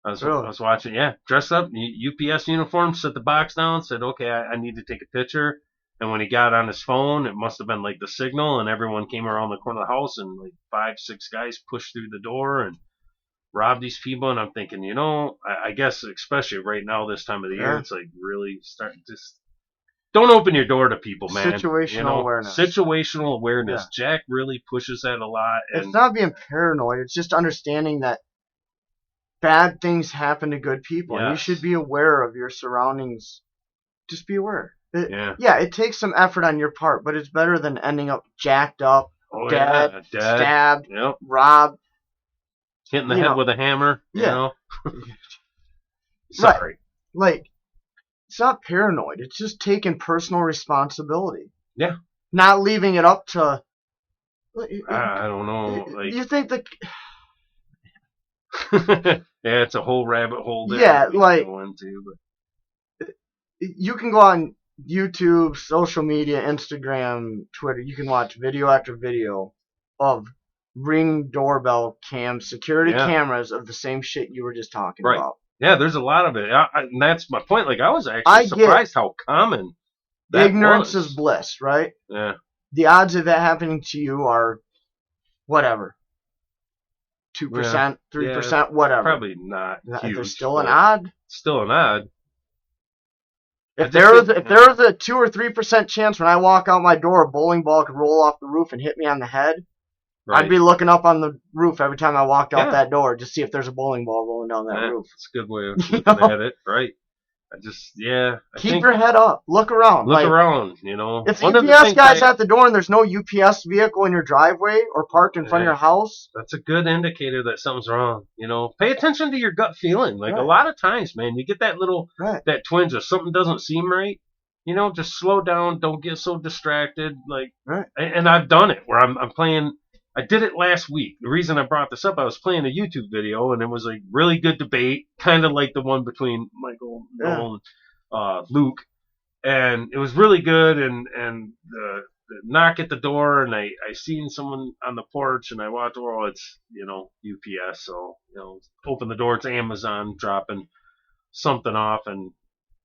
I was watching, dressed up, UPS uniform, set the box down, said, okay, I need to take a picture. And when he got on his phone, it must have been like the signal, and everyone came around the corner of the house, and like 5-6 guys pushed through the door and robbed these people. And I'm thinking, I guess especially right now, this time of the year, it's like really starting to. Don't open your door to people, man. Situational awareness. Situational awareness. Yeah. Jack really pushes that a lot. And it's not being paranoid. It's just understanding that bad things happen to good people. Yes. And you should be aware of your surroundings. Just be aware. It takes some effort on your part, but it's better than ending up jacked up, dead, stabbed, robbed. Hitting the head with a hammer, Sorry. Like, it's not paranoid. It's just taking personal responsibility. Yeah. Not leaving it up to. I don't know. Like, you think that. Yeah, it's a whole rabbit hole there. Yeah, like. Go into, but. You can go on YouTube, social media, Instagram, Twitter. You can watch video after video of Ring doorbell cams, security cameras of the same shit you were just talking about. Yeah, there's a lot of it, and that's my point. Like, I was actually surprised how common that ignorance was. Is bliss, right? Yeah. The odds of that happening to you are, whatever, 2%, 3%, whatever. Probably not huge. There's still an odd. Still an odd. If there was a 2 or 3% chance when I walk out my door, a bowling ball could roll off the roof and hit me on the head. Right. I'd be looking up on the roof every time I walked out that door to see if there's a bowling ball rolling down that roof. It's a good way of looking at it, right? Keep your head up. Look around. Look around, If UPS guy's at the door and there's no UPS vehicle in your driveway or parked in front of your house. That's a good indicator that something's wrong. Pay attention to your gut feeling. Like, a lot of times, man, you get that little, that twinge of something doesn't seem right. Just slow down. Don't get so distracted. Like, and I've done it where I'm playing. I did it last week. The reason I brought this up, I was playing a YouTube video, and it was a really good debate, kind of like the one between Michael Knowles and Luke, and it was really good. And the knock at the door, and I seen someone on the porch, and I walked over. Oh, it's UPS, so open the door. It's Amazon dropping something off, and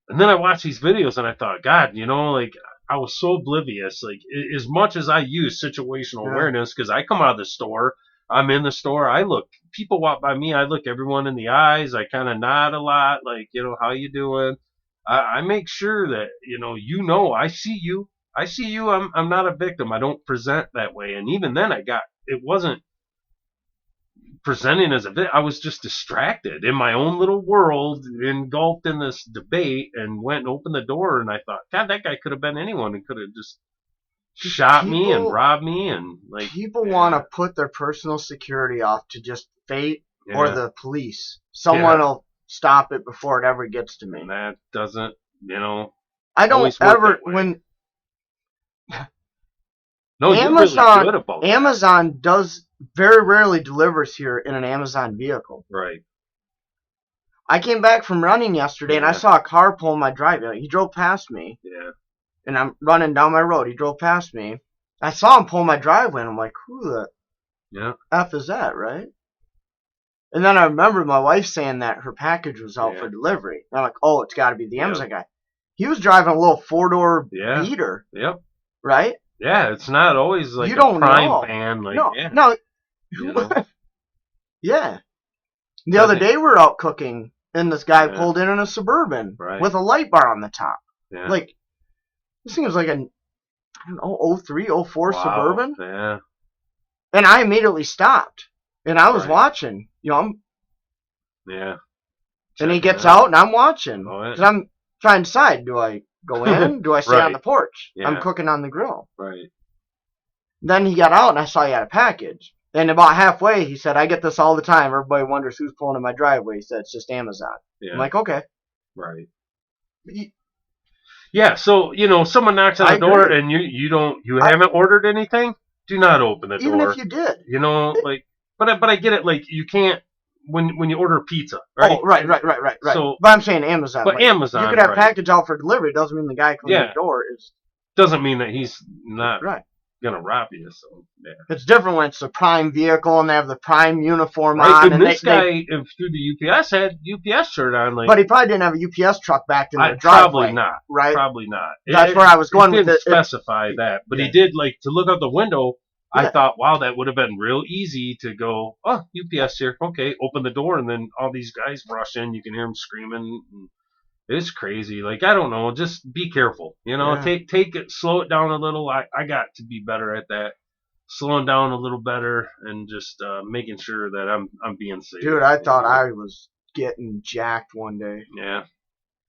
then I watched these videos, and I thought, God, like. I was so oblivious. Like, as much as I use situational awareness, because I come out of the store, I'm in the store, people walk by me, I look everyone in the eyes, I kind of nod a lot, like, how you doing? I make sure that, I see you, I'm not a victim, I don't present that way. And even then it wasn't presenting as a victim, I was just distracted in my own little world, engulfed in this debate, and went and opened the door, and I thought, God, that guy could have been anyone and could have just shot me and robbed me. And like, people want to put their personal security off to just fate or the police. Someone will stop it before it ever gets to me. And that doesn't, I don't ever when. No, Amazon does very rarely delivers here in an Amazon vehicle. Right. I came back from running yesterday, and I saw a car pull in my driveway. He drove past me. Yeah. And I'm running down my road. He drove past me. I saw him pull my driveway, and I'm like, who the F is that, right? And then I remember my wife saying that her package was out for delivery. And I'm like, oh, it's got to be the Amazon guy. He was driving a little four-door beater. Yep. Right? Yeah, it's not always like you don't prime know. fan. Like, no. Yeah. The other day we were out cooking, and this guy pulled in a Suburban with a light bar on the top. Yeah. Like, this thing was like a, 03, 04 Suburban. Yeah. And I immediately stopped. And I was watching. Yeah. And he gets out, and I'm watching. Because I'm trying to decide, do I go in? Do I stay on the porch? Yeah. I'm cooking on the grill. Right. Then he got out, and I saw he had a package. And about halfway, he said, I get this all the time. Everybody wonders who's pulling in my driveway. He said, it's just Amazon. Yeah. I'm like, okay. Right. Yeah, so someone knocks on the door and you haven't ordered anything. Do not open the door. Even if you did, but I get it. Like you can't when you order pizza, right? Oh, right. So, but I'm saying Amazon. But Amazon, you could have package out for delivery. It doesn't mean the guy coming to the door is. Doesn't mean that he's not gonna rob you. So yeah. It's different when it's a Prime vehicle and they have the Prime uniform on. And this guy through the UPS had UPS shirt on, but he probably didn't have a UPS truck back in the driveway. Probably not. Right? Probably not. That's where I was going with it. Didn't specify that, but he did to look out the window. I thought, wow, that would have been real easy to go, oh, UPS here. Okay, open the door, and then all these guys rush in. You can hear them screaming. It's crazy. I don't know. Just be careful. Take it, slow it down a little. I got to be better at that. Slowing down a little better and just making sure that I'm being safe. Dude, I thought I was getting jacked one day. Yeah.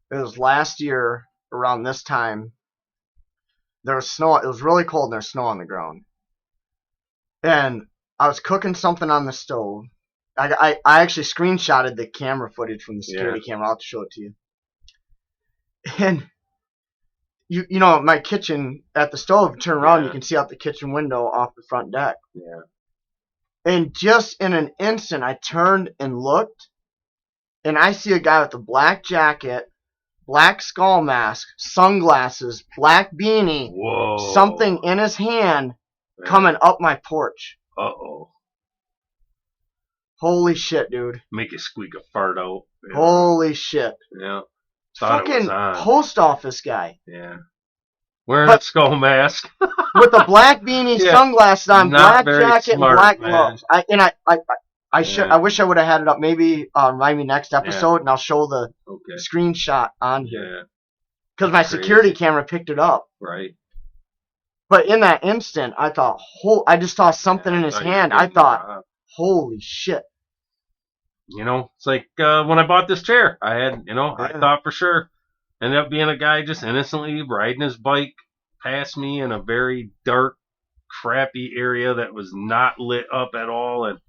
It was last year around this time. There was snow. It was really cold and there's snow on the ground. And I was cooking something on the stove. I actually screenshotted the camera footage from the security camera. I'll have to show it to you. And you know my kitchen at the stove, turn around, you can see out the kitchen window off the front deck. Yeah. And just in an instant, I turned and looked, and I see a guy with a black jacket, black skull mask, sunglasses, black beanie, something in his hand, coming up my porch. Uh-oh. Holy shit, dude. Make you squeak a fart out. Yeah. Holy shit. Yeah. Fucking post office guy. Yeah. Wearing a skull mask. With a black beanie, sunglasses on, black jacket, and black gloves. I wish I would have had it up. Maybe maybe next episode, and I'll show the screenshot on here. Because my security camera picked it up. Right. But in that instant, I thought, I just saw something in his hand. I thought, holy shit. It's like when I bought this chair. I had, I thought for sure. Ended up being a guy just innocently riding his bike past me in a very dark, crappy area that was not lit up at all. And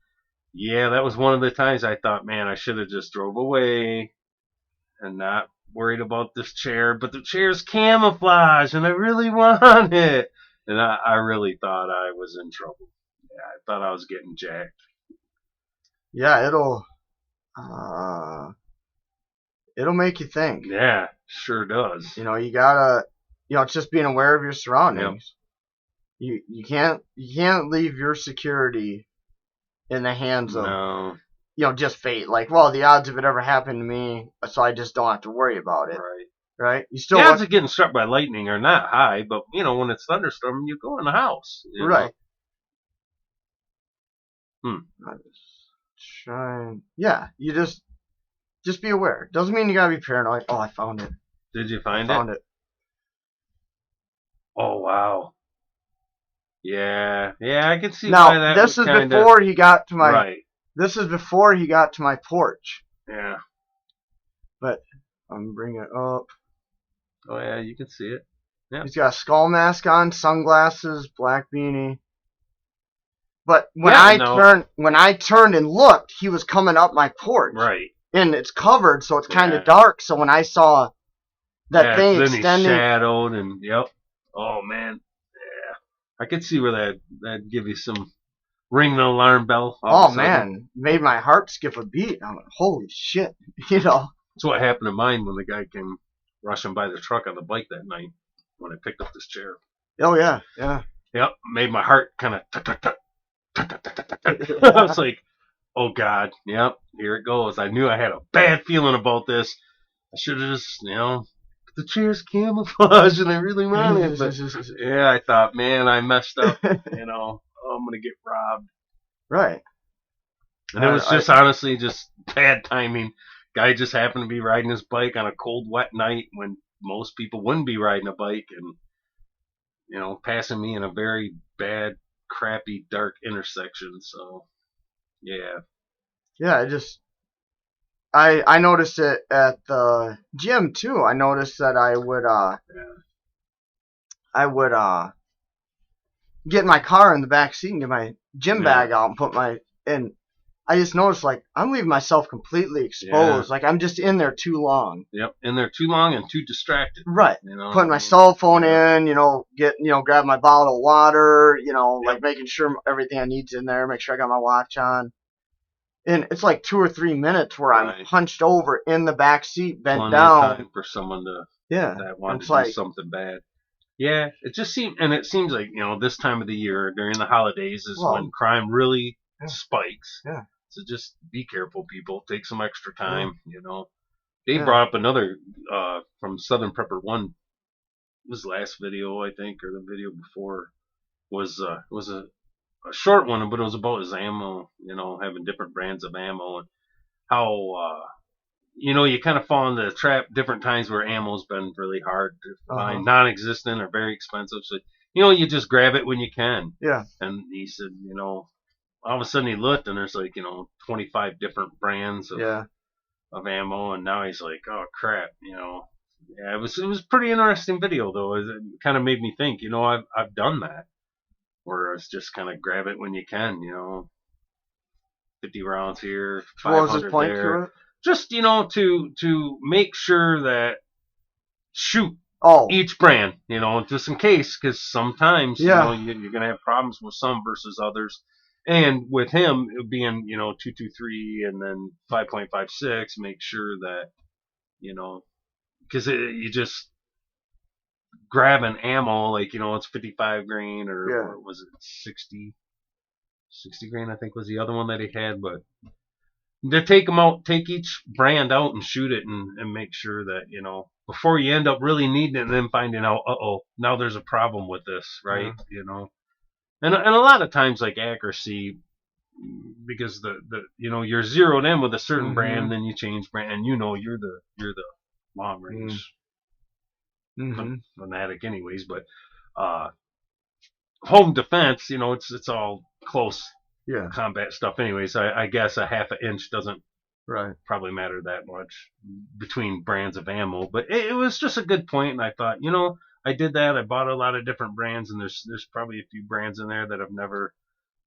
yeah, that was one of the times I thought, man, I should have just drove away and not worried about this chair. But the chair's camouflage, and I really want it. And I really thought I was in trouble. Yeah, I thought I was getting jacked. Yeah, it'll make you think. Yeah, sure does. You gotta, it's just being aware of your surroundings. Yep. You can't leave your security in the hands of, just fate. Like, well, the odds of it ever happening to me, so I just don't have to worry about it. Right. You still the odds of getting struck by lightning are not high, but when it's thunderstorming, you go in the house. Right. You just be aware. Doesn't mean you gotta be paranoid. Oh, I found it. Did you find found it? Oh wow. Yeah, I can see now, why that this was is before he got to my. Right. This is before he got to my porch. Yeah. But I'm bringing it up. Oh yeah, you can see it. Yeah. He's got a skull mask on, sunglasses, black beanie. But when I turned and looked, he was coming up my porch. Right. And it's covered, so it's kind of dark. So when I saw that thing extending, then he shadowed, and oh man, yeah, I could see where that give you some ring the alarm bell. Oh man, made my heart skip a beat. I'm like, holy shit, That's what happened to mine when the guy came rushing by the truck on the bike that night when I picked up this chair. Oh yeah. Yep, made my heart kind of tut tut tut. I was like, oh God, yep, here it goes. I knew I had a bad feeling about this. I should have just, the chair's camouflage and I really wanted it. But yeah, I thought, man, I messed up. I'm going to get robbed. Right. And it was just honestly just bad timing. Guy just happened to be riding his bike on a cold, wet night when most people wouldn't be riding a bike and, passing me in a very bad, crappy, dark intersection. So, yeah. Yeah, I noticed it at the gym too. I noticed that I would get in my car in the back seat and get my gym bag out and I just noticed, like, I'm leaving myself completely exposed. Like, I'm just in there too long. Yep, in there too long and too distracted. Right. You know, putting my cell phone in, grab my bottle of water, like making sure everything I need's in there, make sure I got my watch on. And it's like 2 or 3 minutes where I'm hunched over in the back seat, bent down. Plenty of time for someone that wanted to do something bad. Yeah, it seems like, this time of the year during the holidays is when crime really spikes. Yeah. So just be careful, people. Take some extra time, They brought up another from Southern Prepper 1. His last video, I think, or the video before was a short one, but it was about his ammo, having different brands of ammo and how you kind of fall into the trap different times where ammo's been really hard to find, non-existent or very expensive. So, you just grab it when you can. Yeah. And he said, all of a sudden he looked and there's like, 25 different brands of ammo. And now he's like, oh crap, Yeah, it was a pretty interesting video though. It kind of made me think, I've done that. Where it's just kind of grab it when you can, 50 rounds here, 500 there. Just, to make sure that shoot each brand, just in case, because sometimes, you're going to have problems with some versus others. And with him, it being, 223 and then 5.56, make sure that, because you just grab an ammo, like, it's 55 grain or was it 60 grain, I think was the other one that he had, but to take each brand out and shoot it and make sure that, before you end up really needing it and then finding out, now there's a problem with this, right? And a lot of times, like accuracy, because you're zeroed in with a certain brand, then you change brand, and you're the long range fanatic anyways, but home defense, it's all close combat stuff anyways. I guess a half an inch doesn't probably matter that much between brands of ammo, but it was just a good point, and I thought, I did that. I bought a lot of different brands, and there's probably a few brands in there that I've never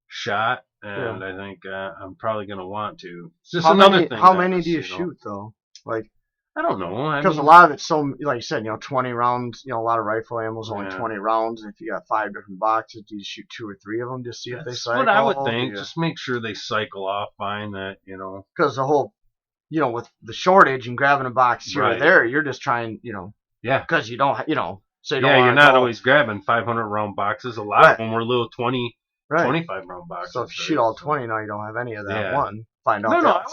shot, and I think I'm probably going to want to. It's just another thing. How many do you shoot though? Like, I don't know. Because a lot of it's so, like you said, 20 rounds, a lot of rifle ammo is only 20 rounds. And if you got 5 different boxes, do you shoot 2 or 3 of them to see if they cycle? That's what I would think. Just make sure they cycle off fine, that, Because the whole, with the shortage and grabbing a box here or there, you're just trying, because you don't, so you don't you're not always grabbing 500 round boxes. A lot of them were little 25 round boxes. So if you shoot all 20, now you don't have any of that one. Find out. No, I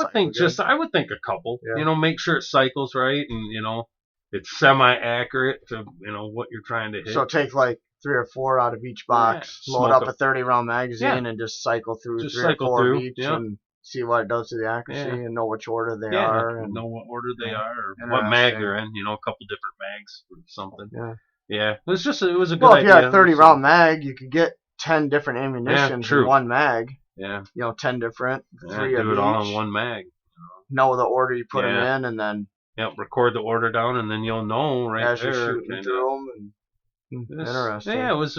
would think a couple. Make sure it cycles right, and it's semi-accurate to what you're trying to hit. So take like 3 or 4 out of each box, load up a 30 round magazine, and just cycle through 3 or 4 of each, and see what it does to the accuracy, and know which order they are, and know what order they are, or what mag they're in. A couple different mags or something. Yeah. It was a good idea. Well, if you had a 30 round mag, you could get 10 different ammunitions in one mag. 10 different, 3 of each. Do it all in one mag. Know the order you put them in, and then record the order down, and then you'll know as you're shooting through them. Interesting. Yeah, it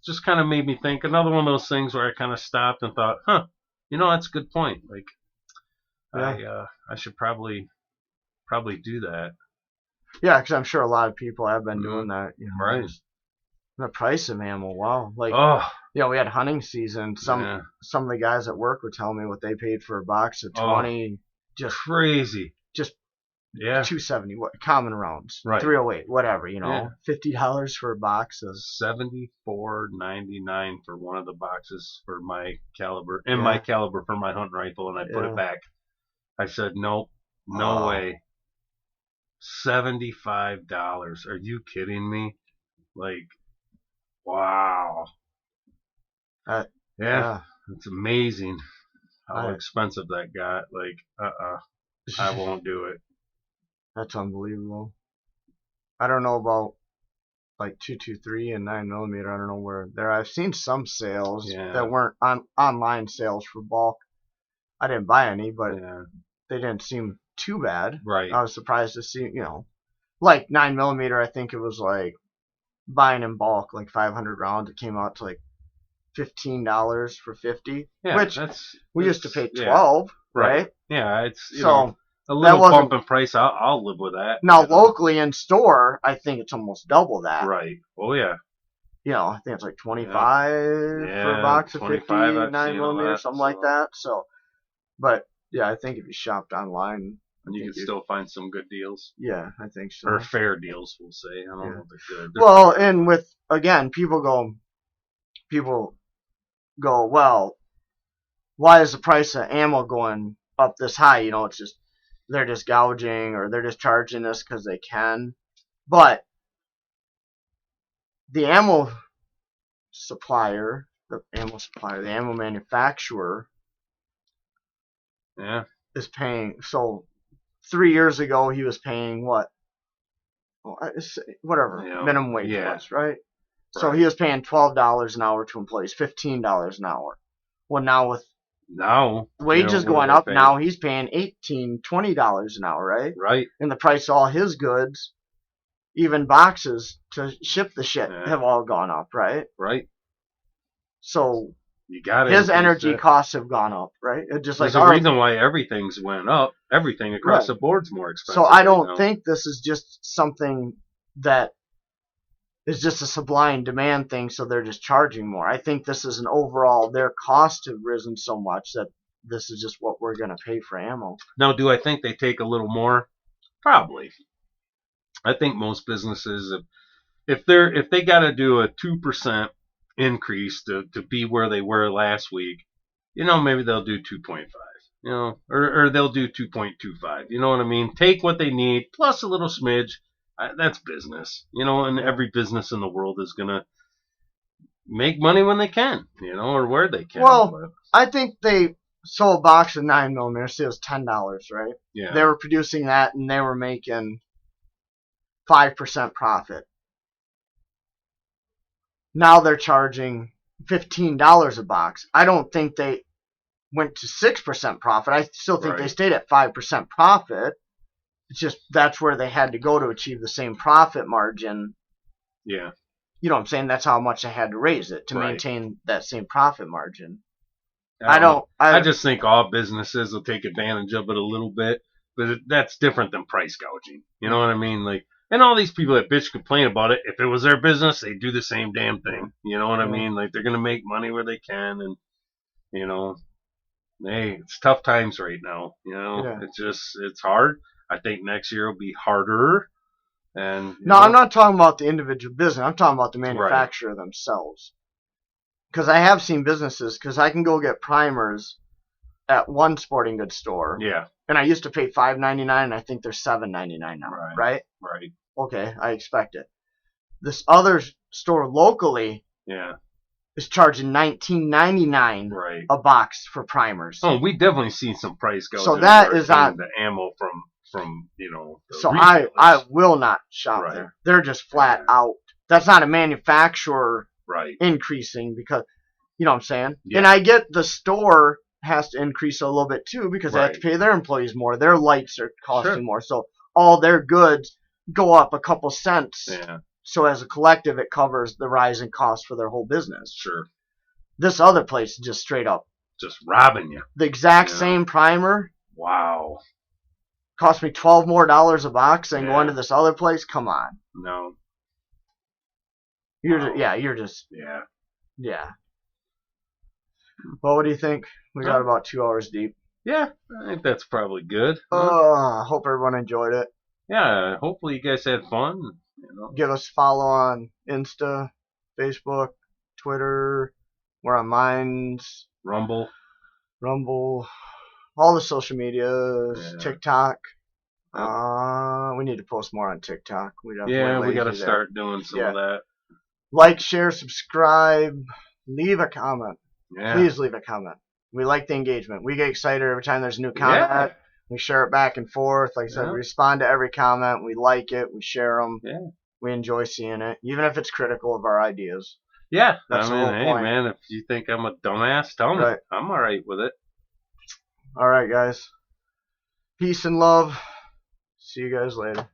just kind of made me think. Another one of those things where I kind of stopped and thought, that's a good point. Like, I should probably do that. Yeah, because I'm sure a lot of people have been doing that. Right. The price of ammo, wow! Like, we had hunting season. Some of the guys at work would tell me what they paid for a box of 20. Just crazy. Just 270. What common rounds? 308, whatever. $50 for a box of $74.99 for one of the boxes for my caliber my caliber for my hunting rifle, and I put it back. I said, nope, no way. $75. Are you kidding me? Like. Wow. It's amazing how expensive that got. Like, I won't do it. That's unbelievable. I don't know about like 223 and 9mm. I don't know where there. I've seen some sales that weren't online sales for bulk. I didn't buy any, but they didn't seem too bad. Right. I was surprised to see, like 9mm. I think it was like buying in bulk, like 500 rounds. It came out to like $15 for 50, which we used to pay 12, right? Yeah, it's so a little bump in price. I'll live with that. Now locally in store, I think it's almost double that. Right. Oh yeah. I think it's like 25 for a box of 50 9mm, something like that. So, but yeah, I think if you shopped online, you can still find some good deals. Yeah, I think so. Or fair deals, we'll say. I don't know if they're good. Well, and with again, people go, well, why is the price of ammo going up this high? It's just they're just gouging or they're just charging us because they can. But the ammo manufacturer is paying. So 3 years ago he was paying what? Whatever minimum wage was, right? So he was paying $12 an hour to employees, $15 an hour. Well, now wages going up, now he's paying $18, $20 an hour, right? Right. And the price of all his goods, even boxes to ship the shit, have all gone up, right? Right. So his energy costs have gone up, right? There's a reason why everything's went up. Everything across the board's more expensive. So I don't think this is just something that is just a supply and demand thing, so they're just charging more. I think this is an overall, their costs have risen so much that this is just what we're going to pay for ammo. Now, do I think they take a little more? Probably. I think most businesses, if they got to do a 2% increase to be where they were last week, maybe they'll do 2.5, or they'll do 2.25. You know what I mean? Take what they need plus a little smidge. That's business, and every business in the world is going to make money when they can, or where they can. Well, I think they sold a box of 9mm, say it was $10, right? Yeah. They were producing that and they were making 5% profit. Now they're charging $15 a box. I don't think they went to 6% profit. I still think they stayed at 5% profit. It's just that's where they had to go to achieve the same profit margin. Yeah. You know what I'm saying? That's how much they had to raise it to maintain that same profit margin. I just think all businesses will take advantage of it a little bit, but that's different than price gouging. You know what I mean? And all these people that bitch complain about it, if it was their business, they'd do the same damn thing. You know what I mean? They're going to make money where they can, and, hey, it's tough times right now. It's hard. I think next year will be harder. And I'm not talking about the individual business. I'm talking about the manufacturer themselves. Because I have seen businesses, because I can go get primers at one sporting goods store. Yeah. And I used to pay $5.99, and I think they're $7.99 now, right? Right. Okay, I expect it. This other store locally is charging $19.99 a box for primers. Oh, we definitely seen some price gouging. So that is on the ammo from so I will not shop there. They're just flat out. That's not a manufacturer increasing because, you know what I'm saying? Yeah. And I get the store has to increase a little bit too because they have to pay their employees more. Their lights are costing more. So all their goods go up a couple cents. Yeah. So as a collective, it covers the rising costs for their whole business. Sure. This other place is just straight up. Just robbing you. The exact same primer. Wow. Cost me $12 more a box and going to this other place? Come on. No. You're just. Yeah. Well, what do you think? We got about 2 hours deep. Yeah, I think that's probably good. Hope everyone enjoyed it. Yeah, hopefully you guys had fun. Give us a follow on Insta, Facebook, Twitter. We're on Minds. Rumble. All the social medias. TikTok. We need to post more on TikTok. We got to start doing some of that. Like, share, subscribe, leave a comment. Yeah. Please leave a comment. We like the engagement. We get excited every time there's a new comment. Yeah. We share it back and forth. Like I said, we respond to every comment. We like it. We share them. Yeah. We enjoy seeing it, even if it's critical of our ideas. Yeah. That's the whole point. Man, if you think I'm a dumbass, tell me. I'm all right with it. All right, guys. Peace and love. See you guys later.